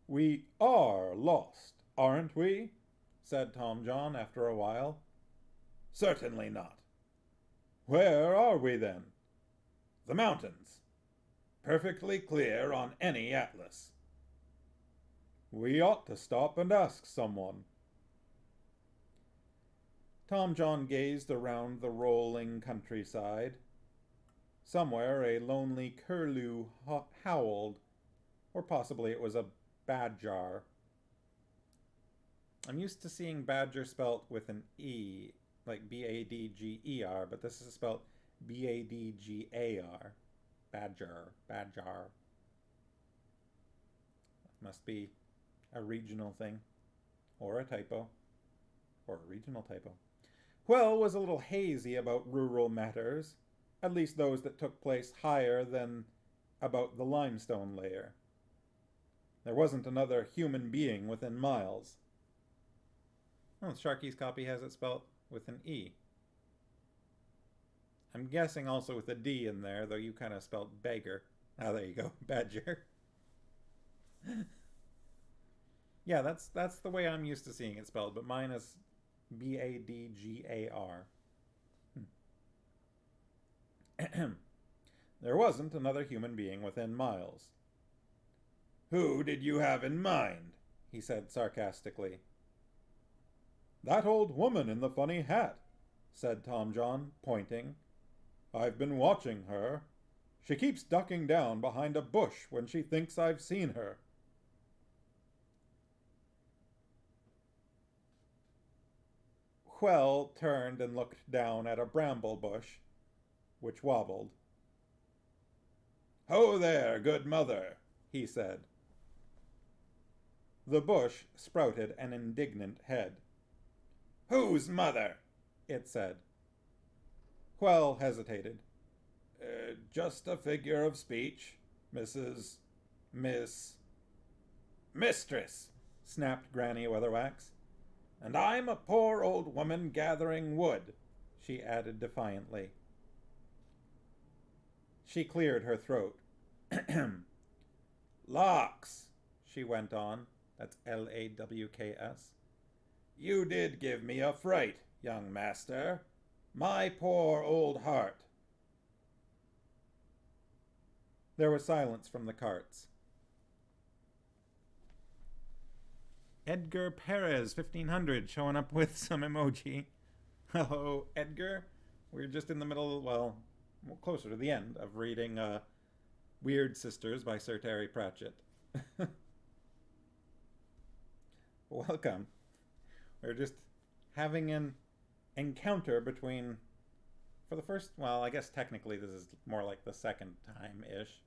We are lost, aren't we? Said Tom John after a while. Certainly not. Where are we then? The mountains. Perfectly clear on any atlas. We ought to stop and ask someone. Tom John gazed around the rolling countryside. Somewhere a lonely curlew howled, or possibly it was a badger. I'm used to seeing badger spelt with an E, like B-A-D-G-E-R, but this is spelt B-A-D-G-A-R. Badger, badger. Must be a regional thing, or a typo, or a regional typo. Whell was a little hazy about rural matters, at least those that took place higher than about the limestone layer. There wasn't another human being within miles. Oh, Sharky's copy has it spelt with an E. I'm guessing also with a D in there, though you kind of spelled beggar. Ah, there you go, badger. Yeah, that's the way I'm used to seeing it spelled, but mine is B-A-D-G-A-R. There wasn't another human being within miles. Who did you have in mind? He said sarcastically. That old woman in the funny hat, said Tom John, pointing. I've been watching her. She keeps ducking down behind a bush when she thinks I've seen her. Whell turned and looked down at a bramble bush, which wobbled. Ho there, good mother, he said. The bush sprouted an indignant head. Whose mother? It said. Whell hesitated. Just a figure of speech, Mistress, snapped Granny Weatherwax. And I'm a poor old woman gathering wood, she added defiantly. She cleared her throat. Lawks, she went on. That's Lawks. You did give me a fright, young master. My poor old heart. There was silence from the carts. Edgar Perez, 1500, showing up with some emoji. Hello, Edgar. We're just in the middle, well, closer to the end of reading Wyrd Sisters by Sir Terry Pratchett. Welcome. We're just having an encounter between, for the first, well, I guess technically this is more like the second time-ish,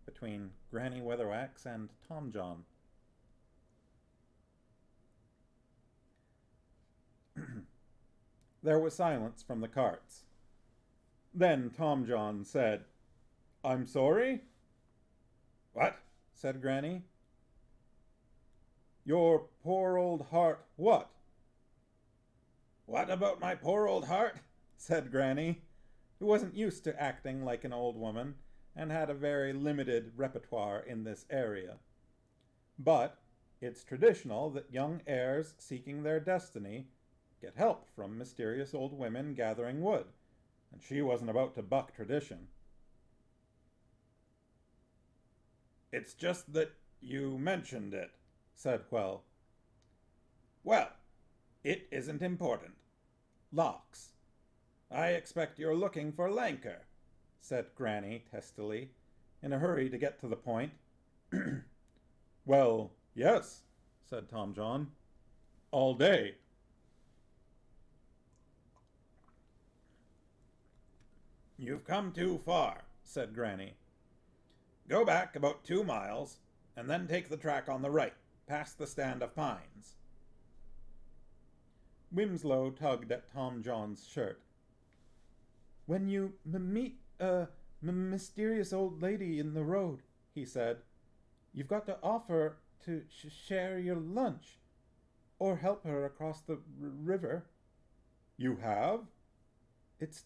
between Granny Weatherwax and Tom John. There was silence from the carts. Then Tom John said, I'm sorry? What? Said Granny. Your poor old heart, what? What about my poor old heart? Said Granny, who wasn't used to acting like an old woman and had a very limited repertoire in this area. But it's traditional that young heirs seeking their destiny get help from mysterious old women gathering wood, and she wasn't about to buck tradition. It's just that you mentioned it, said Whell. Well, it isn't important. Locks. I expect you're looking for Lancre, said Granny testily, in a hurry to get to the point. Well, yes, said Tom John. All day. You've come too far, said Granny. Go back about 2 miles, and then take the track on the right, past the stand of pines. Wimslow tugged at Tom John's shirt. When you meet a mysterious old lady in the road, he said, you've got to offer to share your lunch, or help her across the river. You have? It's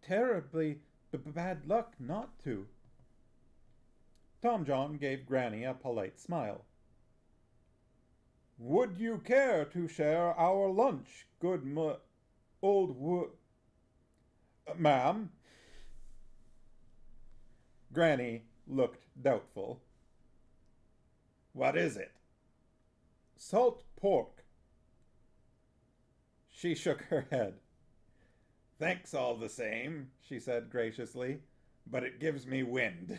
terribly bad luck not to. Tom John gave Granny a polite smile. Would you care to share our lunch, good ma'am? Granny looked doubtful. What is it? Salt pork. She shook her head. Thanks all the same, she said graciously, but it gives me wind.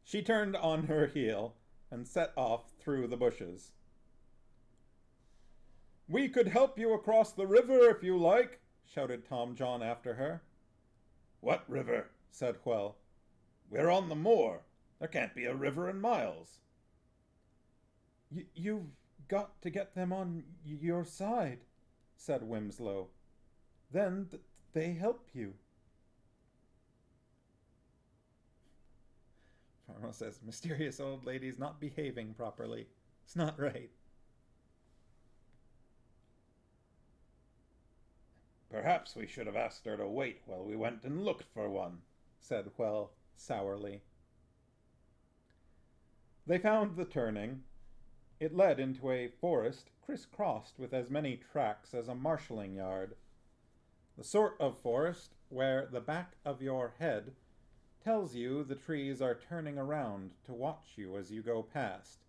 She turned on her heel and set off through the bushes. We could help you across the river if you like, shouted Tom John after her. What river? Said Whell. We're on the moor. There can't be a river in miles. You've got to get them on your side, said Wimslow. Then they help you. Farmer says, mysterious old lady's not behaving properly. It's not right. Perhaps we should have asked her to wait while we went and looked for one, said Whell sourly. They found the turning, It led into a forest crisscrossed with as many tracks as a marshalling yard. The sort of forest where the back of your head tells you the trees are turning around to watch you as you go past,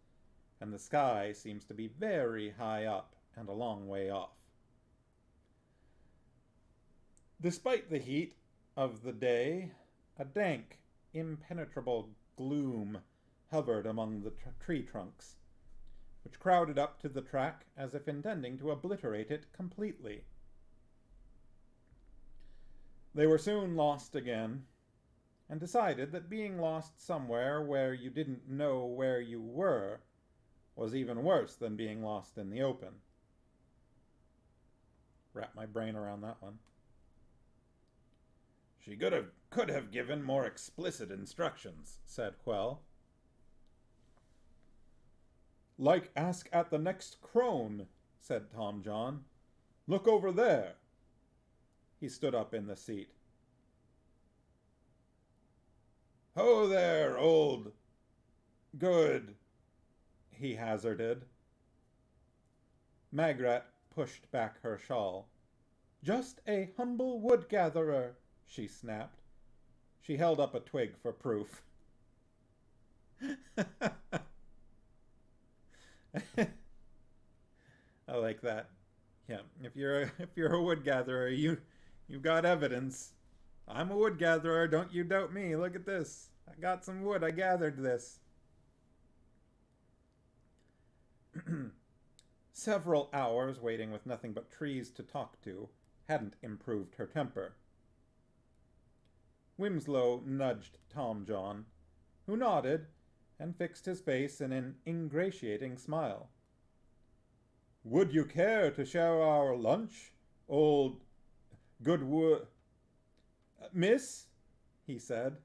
and the sky seems to be very high up and a long way off. Despite the heat of the day, a dank, impenetrable gloom hovered among the tree trunks, which crowded up to the track as if intending to obliterate it completely. They were soon lost again, and decided that being lost somewhere where you didn't know where you were was even worse than being lost in the open. Wrap my brain around that one. She could have given more explicit instructions, said Huel. Like ask at the next crone, said Tom John. Look over there. He stood up in the seat. Ho there, old... Good, he hazarded. Magrat pushed back her shawl. Just a humble wood-gatherer, she snapped. She held up a twig for proof. I like that. Yeah, if you're a wood gatherer, you've got evidence. I'm a wood gatherer, don't you doubt me. Look at this. I got some wood, I gathered this. Several hours waiting with nothing but trees to talk to hadn't improved her temper. Wimslow nudged Tom John, who nodded and fixed his face in an ingratiating smile. Would you care to share our lunch, old Goodwood? Miss, he said.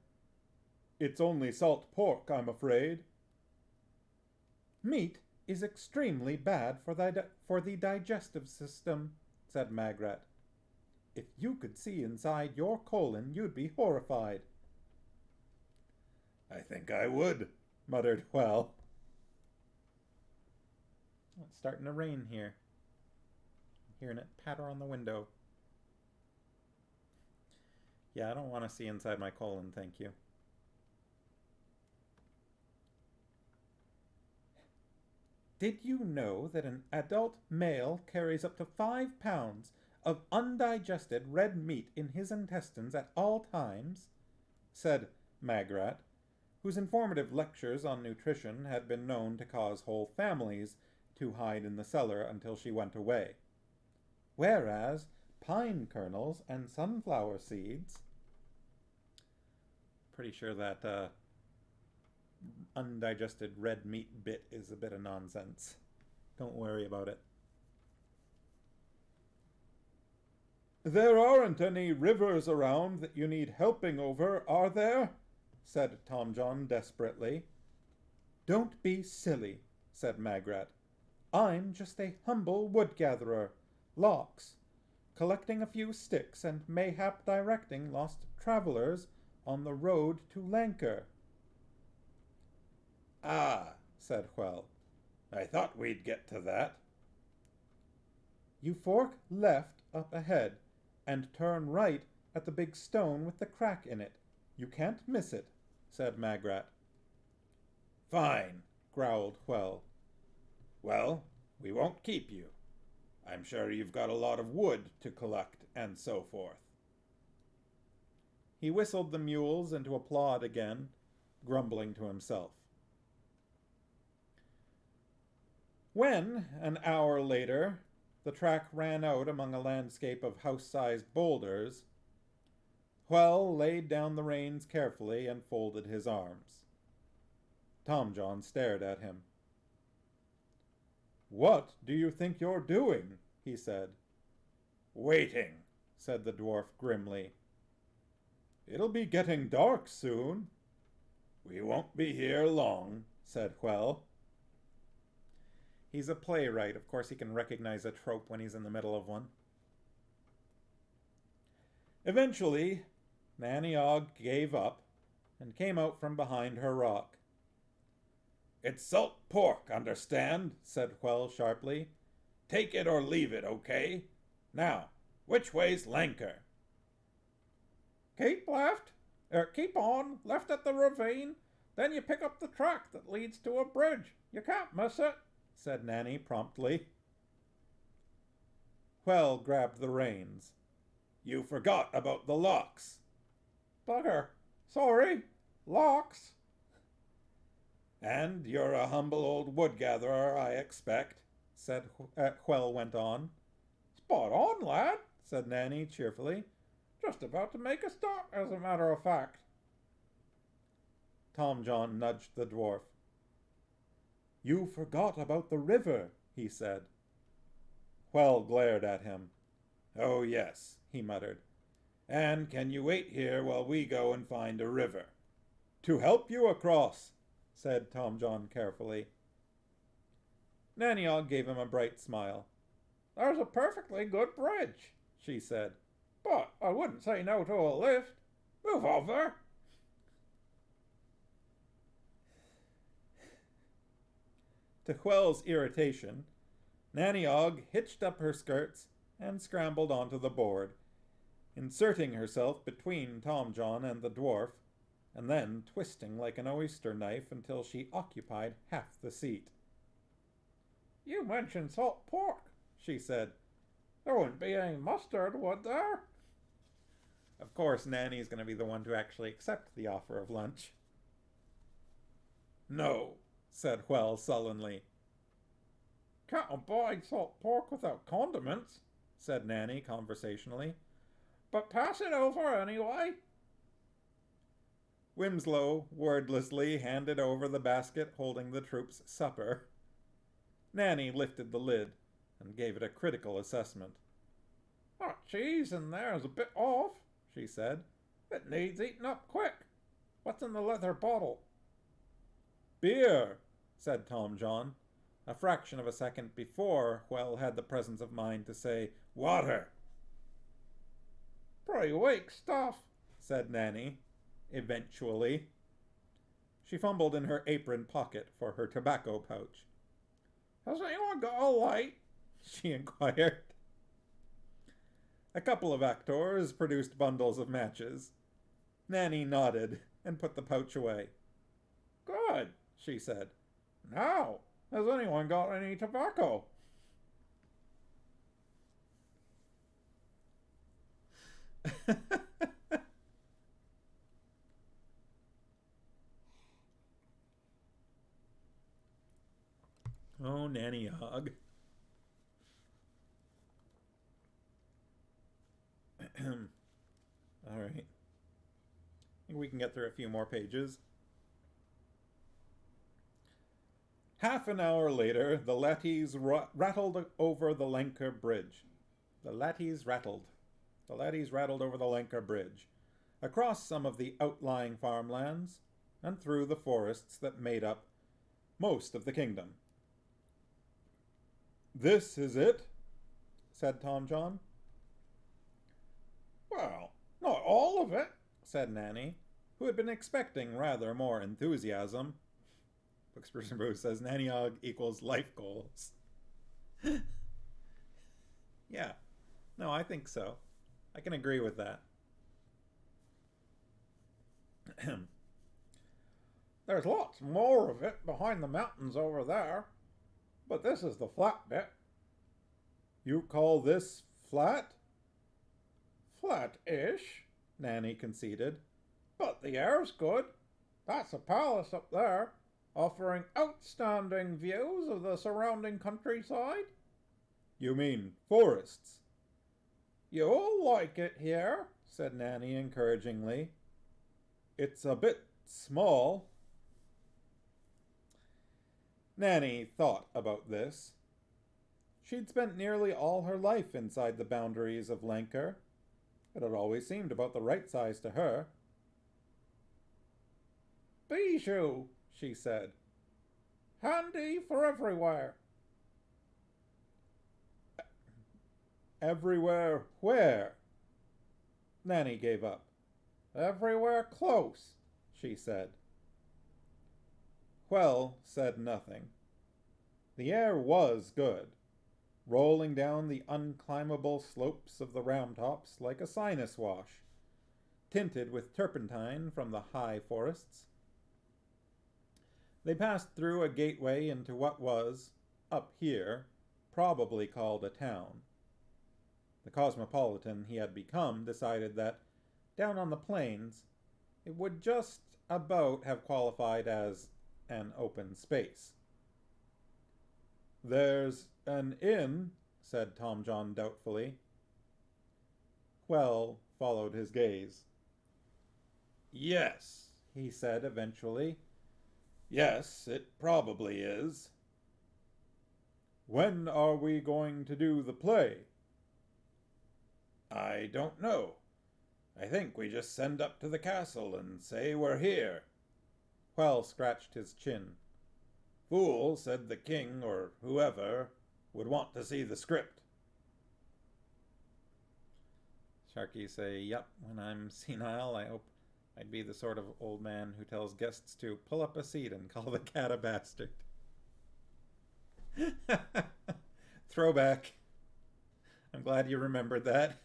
It's only salt pork, I'm afraid. Meat is extremely bad for the digestive system, said Magrat. If you could see inside your colon, you'd be horrified. I think I would, muttered Huel. It's starting to rain here. I'm hearing it patter on the window. Yeah, I don't want to see inside my colon, thank you. Did you know that an adult male carries up to 5 pounds of undigested red meat in his intestines at all times? Said Magrat, whose informative lectures on nutrition had been known to cause whole families to hide in the cellar until she went away. Whereas pine kernels and sunflower seeds... Pretty sure that undigested red meat bit is a bit of nonsense. Don't worry about it. There aren't any rivers around that you need helping over, are there? Said Tom John desperately. Don't be silly, said Magrat. I'm just a humble wood-gatherer, Lox, collecting a few sticks and mayhap directing lost travelers on the road to Lancre. Ah, said Huel. I thought we'd get to that. You fork left up ahead and turn right at the big stone with the crack in it. You can't miss it, said Magrat. Fine, growled Huel. Well, we won't keep you. I'm sure you've got a lot of wood to collect and so forth. He whistled the mules into a plod again, grumbling to himself. When, an hour later, the track ran out among a landscape of house-sized boulders, Huel laid down the reins carefully and folded his arms. Tom John stared at him. What do you think you're doing? He said. Waiting, said the dwarf grimly. It'll be getting dark soon. We won't be here long, said Huel. He's a playwright. Of course he can recognize a trope when he's in the middle of one. Eventually, Nanny Og gave up and came out from behind her rock. It's salt pork, understand? Said Well sharply. Take it or leave it, okay? Now, which way's Lancre? Keep left. Keep on, left at the ravine. Then you pick up the track that leads to a bridge. You can't miss it, said Nanny promptly. Well grabbed the reins. You forgot about the locks. Bugger. Sorry. Locks. And you're a humble old wood-gatherer, I expect, said Well went on. Spot on, lad, said Nanny cheerfully. Just about to make a start, as a matter of fact. Tom John nudged the dwarf. You forgot about the river, he said. Well glared at him. Oh, yes, he muttered. And can you wait here while we go and find a river? To help you across, said Tom John carefully. Nanny Og gave him a bright smile. There's a perfectly good bridge, she said. But I wouldn't say no to a lift. Move over. To Well's irritation, Nanny Og hitched up her skirts and scrambled onto the board, inserting herself between Tom John and the dwarf, and then twisting like an oyster knife until she occupied half the seat. You mentioned salt pork, she said. There wouldn't be any mustard, would there? Of course, Nanny's going to be the one to actually accept the offer of lunch. No, said Well sullenly. Can't abide salt pork without condiments, said Nanny conversationally. But pass it over anyway. Wimslow wordlessly handed over the basket holding the troops' supper. Nanny lifted the lid and gave it a critical assessment. That cheese in there is a bit off, she said. It needs eating up quick. What's in the leather bottle? Beer, said Tom John, a fraction of a second before Well had the presence of mind to say, water. Pretty weak stuff, said Nanny, eventually. She fumbled in her apron pocket for her tobacco pouch. Has anyone got a light? She inquired. A couple of actors produced bundles of matches. Nanny nodded and put the pouch away. Good, she said. Now, has anyone got any tobacco? Oh, Nanny Og. All right. I think we can get through a few more pages. Half an hour later, the laddies rattled over the Lancre bridge. The laddies rattled over the Lancre bridge, across some of the outlying farmlands, and through the forests that made up most of the kingdom. This is it, said Tom John. Well, not all of it, said Nanny, who had been expecting rather more enthusiasm. Spokesperson Bruce says Nanny Og equals life goals. Yeah. No, I think so. I can agree with that. There's lots more of it behind the mountains over there. But this is the flat bit. You call this flat? Flat-ish, Nanny conceded. But the air's good. That's a palace up there, offering outstanding views of the surrounding countryside. You mean forests? You'll like it here, said Nanny encouragingly. It's a bit small. Nanny thought about this. She'd spent nearly all her life inside the boundaries of Lancre. It had always seemed about the right size to her. Bijou, she said. Handy for everywhere. Everywhere where? Nanny gave up. Everywhere close, she said. Well said nothing. The air was good, rolling down the unclimbable slopes of the round tops like a sinus wash, tinted with turpentine from the high forests. They passed through a gateway into what was, up here, probably called a town. The cosmopolitan he had become decided that, down on the plains, it would just about have qualified as an open space. "There's an inn," said Tom John doubtfully. Well followed his gaze. "Yes," he said eventually. "Yes, it probably is." "When are we going to do the play?" "I don't know. I think we just send up to the castle and say we're here." Well scratched his chin. "Fool said the king, or whoever, would want to see the script." Sharky say, "Yep, when I'm senile, I hope I'd be the sort of old man who tells guests to pull up a seat and call the cat a bastard." Throwback. I'm glad you remembered that.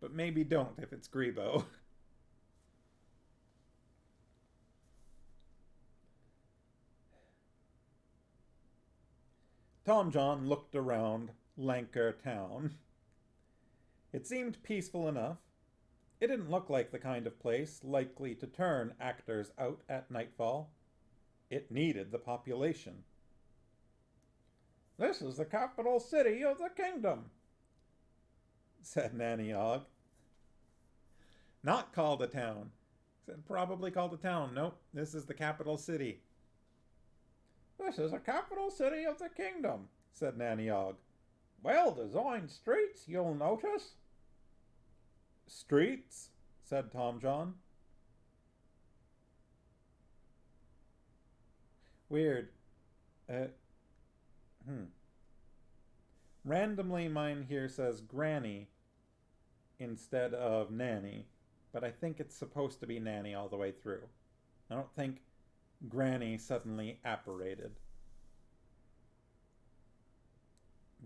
But maybe don't if it's Grebo. Tom John looked around Lancre town. It seemed peaceful enough. It didn't look like the kind of place likely to turn actors out at nightfall. It needed the population. "This is the capital city of the kingdom," said Nanny Og. Not called a town. Said probably called a town. Nope, this is the capital city. "This is the capital city of the kingdom," said Nanny Og. "Well-designed streets, you'll notice." "Streets?" said Tom John. Weird. Randomly mine here says granny instead of nanny, but I think it's supposed to be nanny all the way through. I don't think granny suddenly apparated.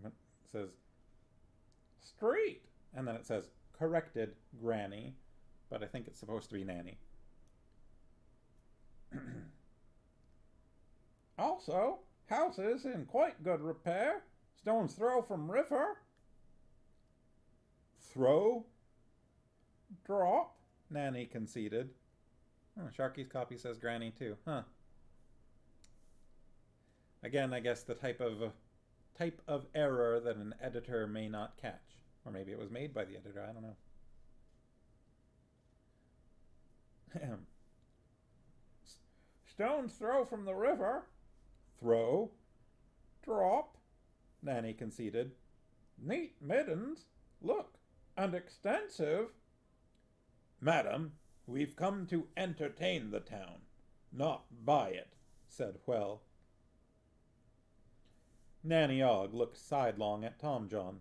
It says street, and then it says corrected granny, but I think it's supposed to be nanny. "Also, houses in quite good repair. Stone's throw from river." "Throw?" "Drop," Nanny conceded. Oh, Sharky's copy says granny too. Huh. Again, I guess the type of error that an editor may not catch. Or maybe it was made by the editor, I don't know. "Stone's throw from the river." "Throw?" "Drop," Nanny conceded. "Neat middens. Look, and extensive." "Madam, we've come to entertain the town, not buy it," said Well. Nanny Og looked sidelong at Tom John.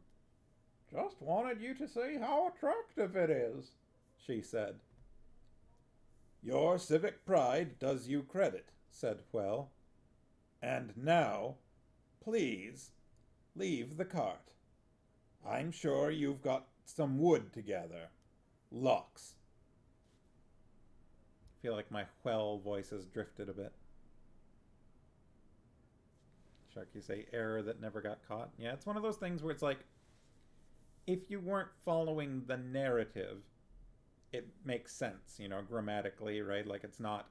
"Just wanted you to see how attractive it is," she said. "Your civic pride does you credit," said Well. "And now, please, leave the cart. I'm sure you've got some wood together. Lots." I feel like my Well voice has drifted a bit. Sharky say error that never got caught. Yeah, it's one of those things where it's like, if you weren't following the narrative, it makes sense, grammatically, right? Like it's not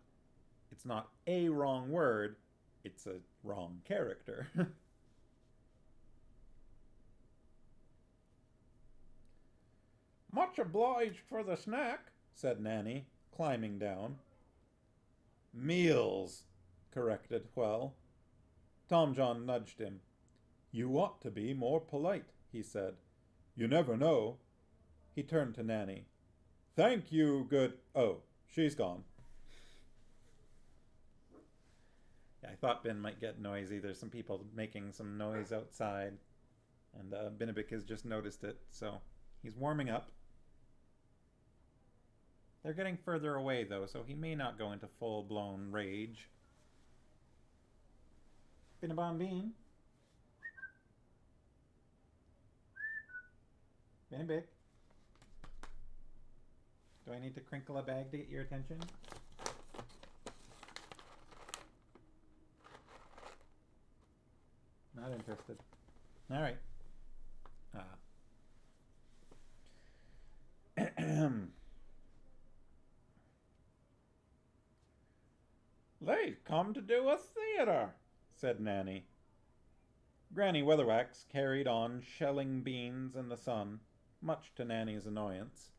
a wrong word, it's a wrong character. "Much obliged for the snack," said Nanny, climbing down. "Meals," corrected Well. Tom John nudged him. "You ought to be more polite," he said. "You never know." He turned to Nanny. "Thank you, good—" Oh, she's gone. Yeah, I thought Ben might get noisy. There's some people making some noise outside. And Benabik has just noticed it, so he's warming up. They're getting further away, though, so he may not go into full-blown rage. Binnabon Bean. Binnabick. Do I need to crinkle a bag to get your attention? Not interested. Alright. They've come to do a theatre, said Nanny. Granny Weatherwax carried on shelling beans in the sun, much to Nanny's annoyance.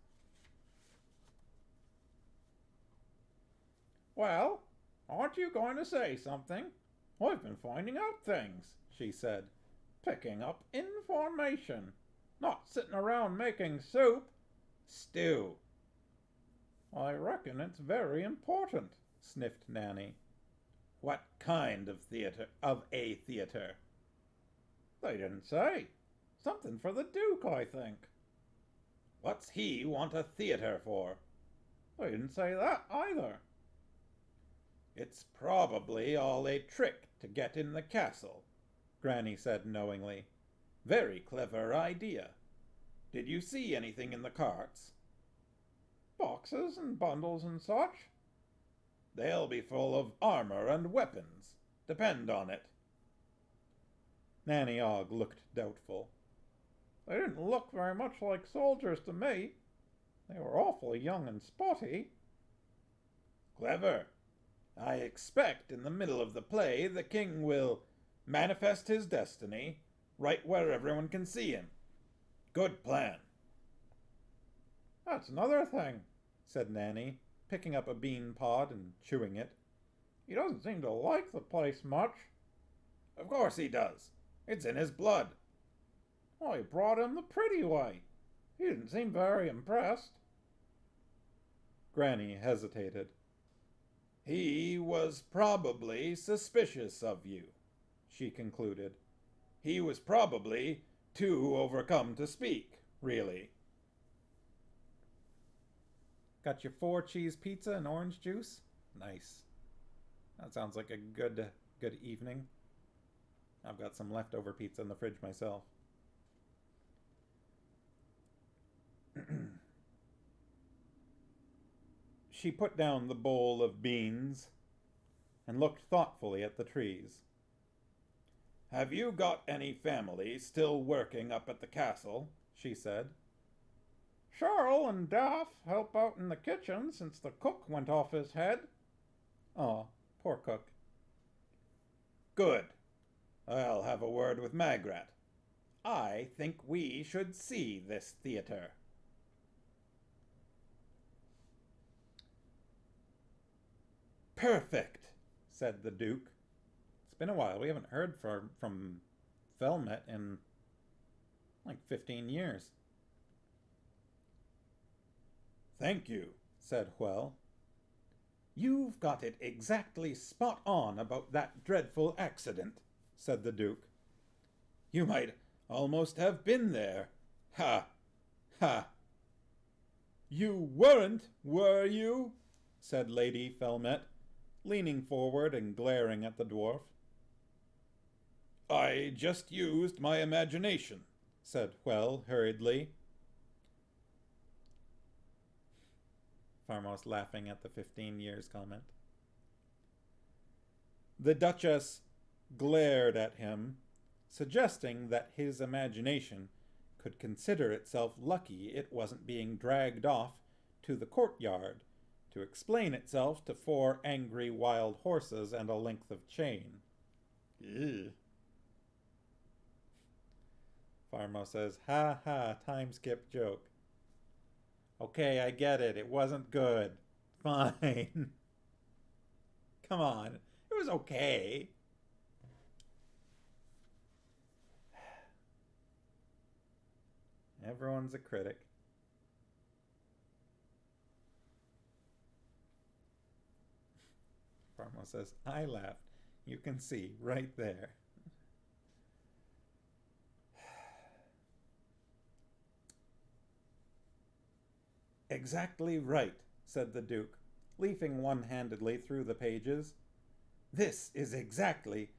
Well, aren't you going to say something? I've been finding out things, she said. Picking up information. Not sitting around making soup. Stew. I reckon it's very important, sniffed Nanny. What kind of a theatre? They didn't say. Something for the Duke, I think. What's he want a theatre for? They didn't say that either. It's probably all a trick to get in the castle, Granny said knowingly. Very clever idea. Did you see anything in the carts? Boxes and bundles and such. They'll be full of armor and weapons, depend on it. Nanny Ogg looked doubtful. They didn't look very much like soldiers to me. They were awfully young and spotty. Clever. I expect in the middle of the play the king will manifest his destiny right where everyone can see him. Good plan. That's another thing, said Nanny, picking up a bean pod and chewing it. He doesn't seem to like the place much. Of course he does. It's in his blood. I brought him the pretty way. He didn't seem very impressed. Granny hesitated. He was probably suspicious of you, she concluded. He was probably too overcome to speak, really. Got your 4-cheese pizza and orange juice? Nice. That sounds like a good evening. I've got some leftover pizza in the fridge myself. She put down the bowl of beans and looked thoughtfully at the trees. Have you got any family still working up at the castle? She said. Cheryl and Daff help out in the kitchen since the cook went off his head. Oh, poor cook. Good. I'll have a word with Magrat. I think we should see this theatre. Perfect, said the Duke. It's been a while. We haven't heard from Felmet in like 15 years. Thank you, said Huel. You've got it exactly spot on about that dreadful accident, said the Duke. You might almost have been there. Ha! Ha! You weren't, were you? Said Lady Felmet, leaning forward and glaring at the dwarf. I just used my imagination, said Huel hurriedly. Farmos laughing at the 15 years comment. The Duchess glared at him, suggesting that his imagination could consider itself lucky it wasn't being dragged off to the courtyard to explain itself to 4 angry wild horses and a length of chain. Ew. Farmo says, ha ha, time skip joke. Okay, I get it. It wasn't good. Fine. Come on. It was okay. Everyone's a critic. Farmo says, I laughed. You can see right there. Exactly right, said the Duke, leafing one-handedly through the pages. "This is exactly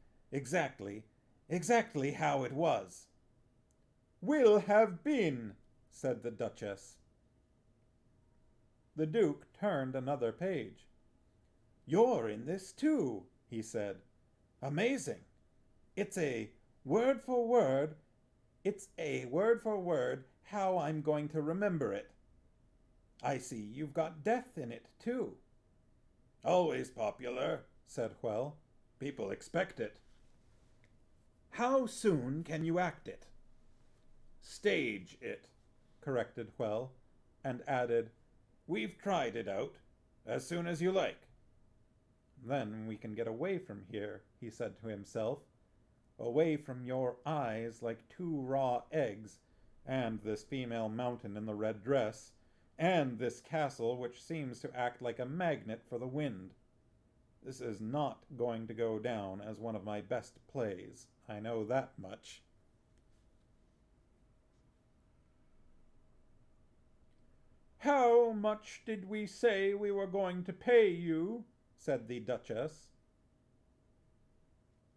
how it was." "Will have been," said the Duchess. The Duke turned another page. "You're in this too," he said. "Amazing. It's a word for word how I'm going to remember it. I see you've got death in it too." "Always popular," said Hwell. "People expect it." "How soon can you act it?" "Stage it," corrected Hwell, and added, "We've tried it out. As soon as you like." "Then we can get away from here," he said to himself. "Away from your eyes like two raw eggs, and this female mountain in the red dress, and this castle which seems to act like a magnet for the wind. This is not going to go down as one of my best plays. I know that much." "How much did we say we were going to pay you?" said the Duchess.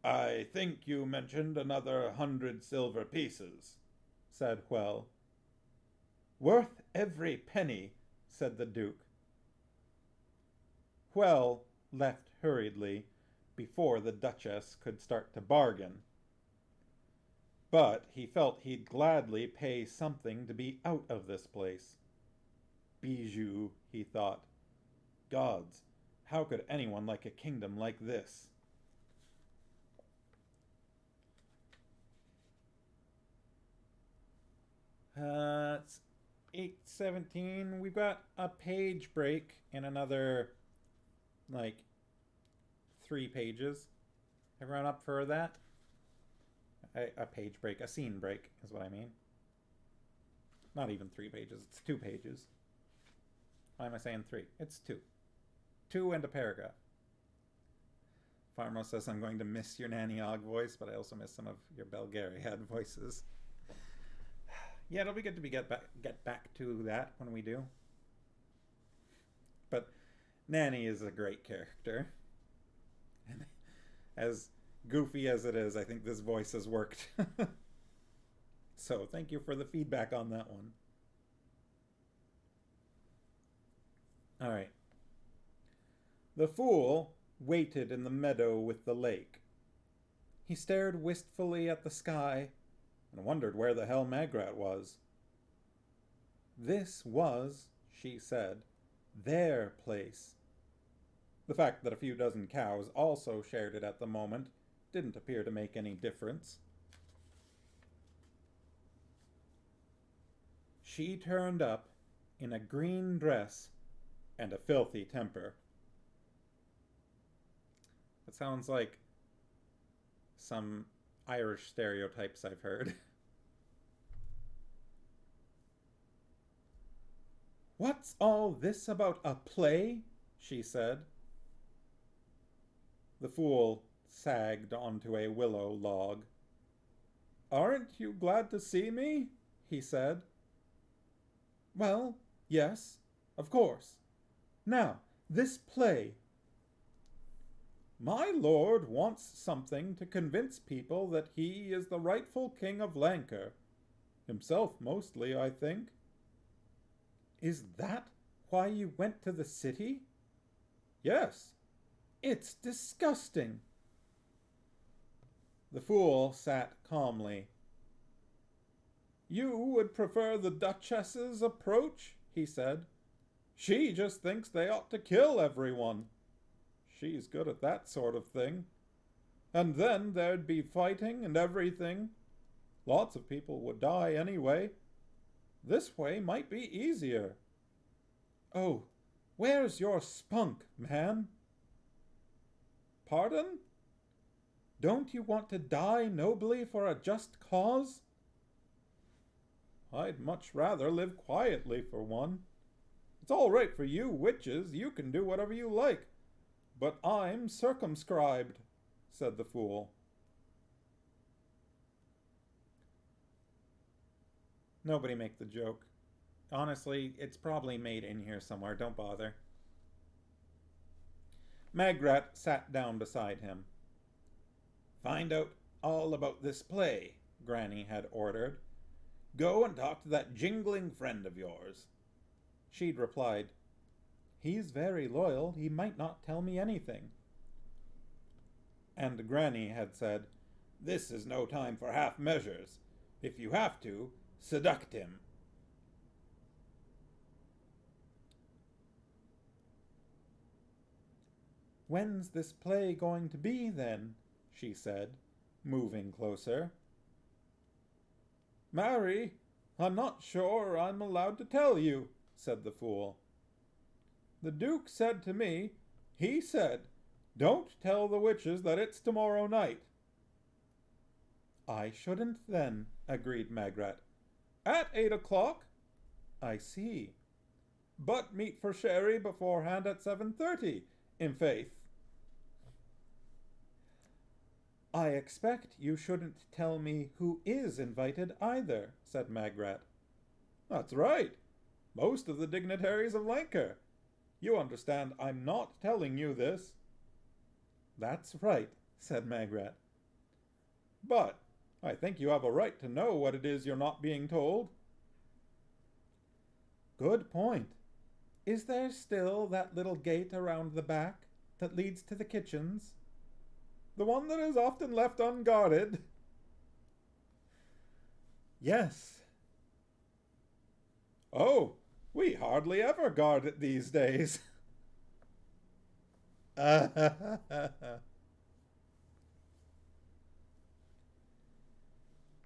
"I think you mentioned another 100 silver pieces," said Hwell. "Worth every penny," said the Duke. Hwell left hurriedly before the Duchess could start to bargain. But he felt he'd gladly pay something to be out of this place. Bijou, he thought. Gods, how could anyone like a kingdom like this? It's 8:17. We've got a page break in another, 3 pages. Everyone up for that? A page break, a scene break is what I mean. Not even 3 pages, it's 2 pages. Why am I saying 3? It's 2. 2 and a paragraph. Farmo says I'm going to miss your Nanny Og voice, but I also miss some of your Belgariad voices. Yeah, it'll be good to get back to that when we do. But Nanny is a great character. And as goofy as it is, I think this voice has worked. So thank you for the feedback on that one. All right. The fool waited in the meadow with the lake. He stared wistfully at the sky and wondered where the hell Magrat was. This was, she said, their place. The fact that a few dozen cows also shared it at the moment didn't appear to make any difference. She turned up in a green dress and a filthy temper. That sounds like some Irish stereotypes I've heard. "What's all this about a play?" she said. The fool sagged onto a willow log. "Aren't you glad to see me?" he said. "Well, yes, of course. Now, this play. My lord wants something to convince people that he is the rightful king of Lancre. Himself mostly, I think." "Is that why you went to the city?" "Yes." "It's disgusting." The fool sat calmly. "You would prefer the Duchess's approach?" he said. "She just thinks they ought to kill everyone. She's good at that sort of thing. And then there'd be fighting and everything. Lots of people would die anyway. This way might be easier." "Oh, where's your spunk, man?" "Pardon?" "Don't you want to die nobly for a just cause?" "I'd much rather live quietly for one. It's all right for you witches, you can do whatever you like. But I'm circumscribed," said the fool. Nobody make the joke. Honestly, it's probably made in here somewhere, don't bother. Magrat sat down beside him. "Find out all about this play," Granny had ordered. "Go and talk to that jingling friend of yours." She'd replied, "He's very loyal. He might not tell me anything." And Granny had said, "This is no time for half measures. If you have to, seduct him." "When's this play going to be, then?" she said, moving closer. "Mary, I'm not sure I'm allowed to tell you," said the fool. "The Duke said to me, he said, 'Don't tell the witches that it's tomorrow night.'" "I shouldn't then," agreed Magrat. "At 8 o'clock." "I see." "But meet for sherry beforehand at 7:30, in faith." "I expect you shouldn't tell me who is invited either," said Magrat. "That's right. Most of the dignitaries of Lancre. You understand I'm not telling you this." "That's right," said Magrat. "But I think you have a right to know what it is you're not being told." "Good point. Is there still that little gate around the back that leads to the kitchens?" "The one that is often left unguarded." "Yes." "Oh, we hardly ever guard it these days."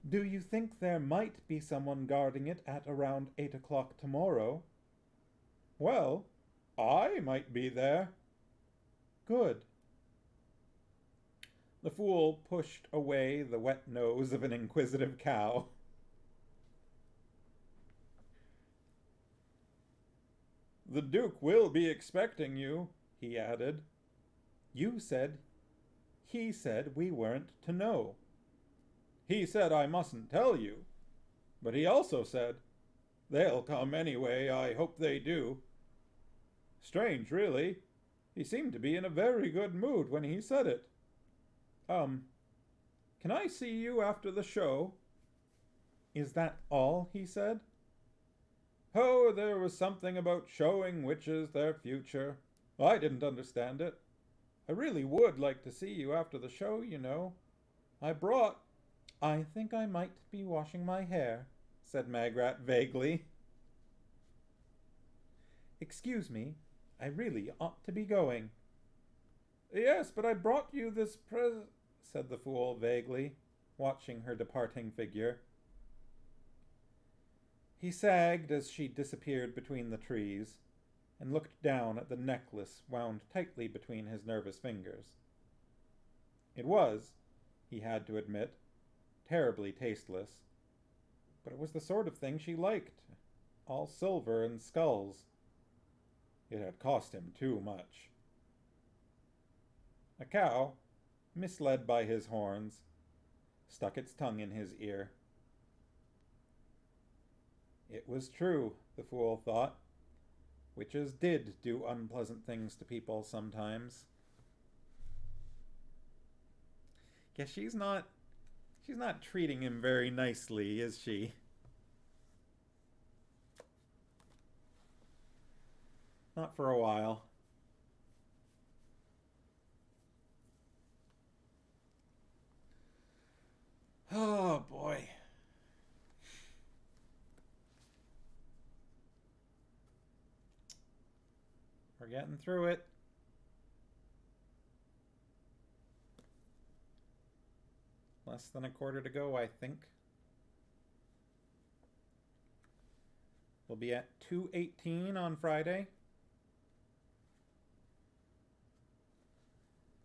"Do you think there might be someone guarding it at around 8 o'clock tomorrow?" "Well, I might be there." "Good." The fool pushed away the wet nose of an inquisitive cow. "The Duke will be expecting you," he added. He said we weren't to know." "He said I mustn't tell you. But he also said, 'They'll come anyway, I hope they do.' Strange, really. He seemed to be in a very good mood when he said it. Can I see you after the show?" "Is that all he said?" "Oh, there was something about showing witches their future. I didn't understand it. I really would like to see you after the show, you know. I brought—" "I think I might be washing my hair," said Magrat vaguely. "Excuse me, I really ought to be going." "Yes, but I brought you this said the fool vaguely, watching her departing figure. He sagged as she disappeared between the trees, and looked down at the necklace wound tightly between his nervous fingers. It was, he had to admit, terribly tasteless, but it was the sort of thing she liked, all silver and skulls. It had cost him too much. A cow, misled by his horns, stuck its tongue in his ear. It was true, the fool thought. Witches did do unpleasant things to people sometimes. Guess she's not treating him very nicely, is she? Not for a while. Oh, boy. We're getting through it. Less than a quarter to go, I think. We'll be at 2:18 on Friday.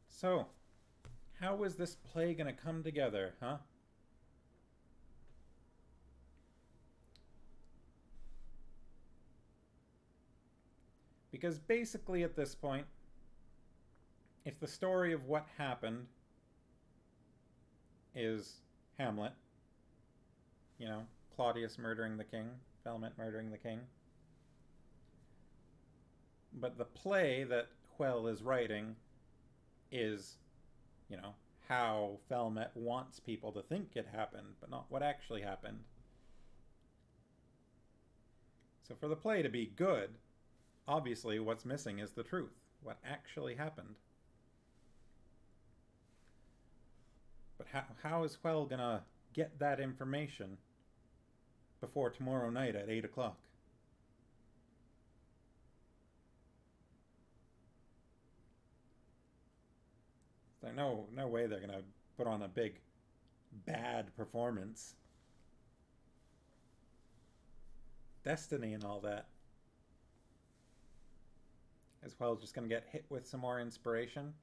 So, how is this play going to come together, huh? Because basically at this point, if the story of what happened is Hamlet, you know, Claudius murdering the king, Belmont murdering the king, but the play that Hwell is writing is, you know, how Felmet wants people to think it happened, but not what actually happened. So for the play to be good, obviously what's missing is the truth, what actually happened. But how is Hwell gonna get that information before tomorrow night at 8 o'clock? There's no way they're gonna put on a big bad performance. Destiny and all that. As well as just gonna get hit with some more inspiration.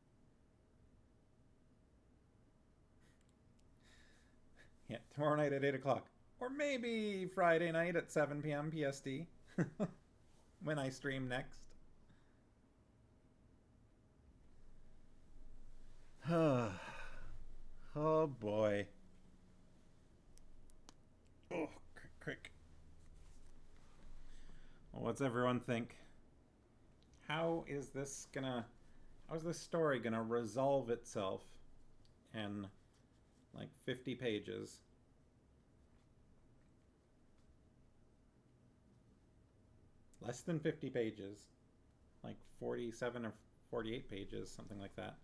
Yeah, tomorrow night at 8 o'clock. Or maybe Friday night at 7 p.m. PST. When I stream next. Oh boy. Oh, crick. Well, what's everyone think? How is this story gonna resolve itself in like 50 pages? Less than 50 pages. Like 47 or 48 pages, something like that.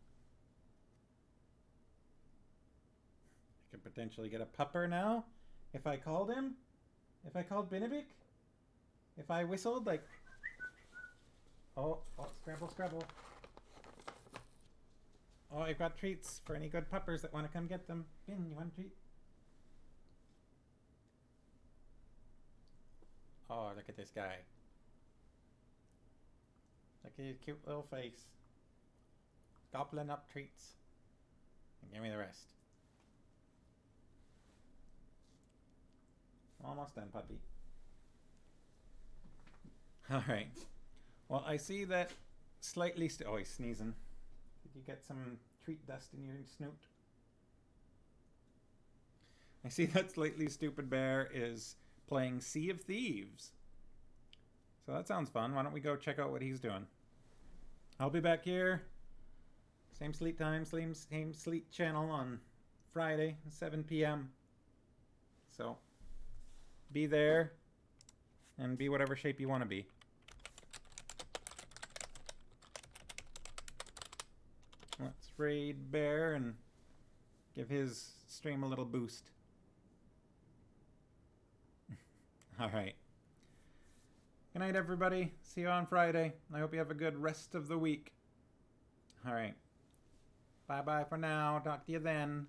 I could potentially get a pupper now if I called him. If I called Binibik. If I whistled like... Oh, scrabble. Oh, I've got treats for any good puppers that want to come get them. Bin, you want a treat? Oh, look at this guy. Look at his cute little face. Gobbling up treats. And give me the rest. Almost done, puppy. Alright. Well, I see that slightly... oh, he's sneezing. Did you get some treat dust in your snoot? I see that Slightly Stupid Bear is playing Sea of Thieves. So that sounds fun. Why don't we go check out what he's doing? I'll be back here. Same sleep time, same sleep channel on Friday, 7 p.m. So, be there and be whatever shape you want to be. Let's raid Bear and give his stream a little boost. Alright. Good night, everybody. See you on Friday. I hope you have a good rest of the week. Alright. Bye-bye for now. Talk to you then.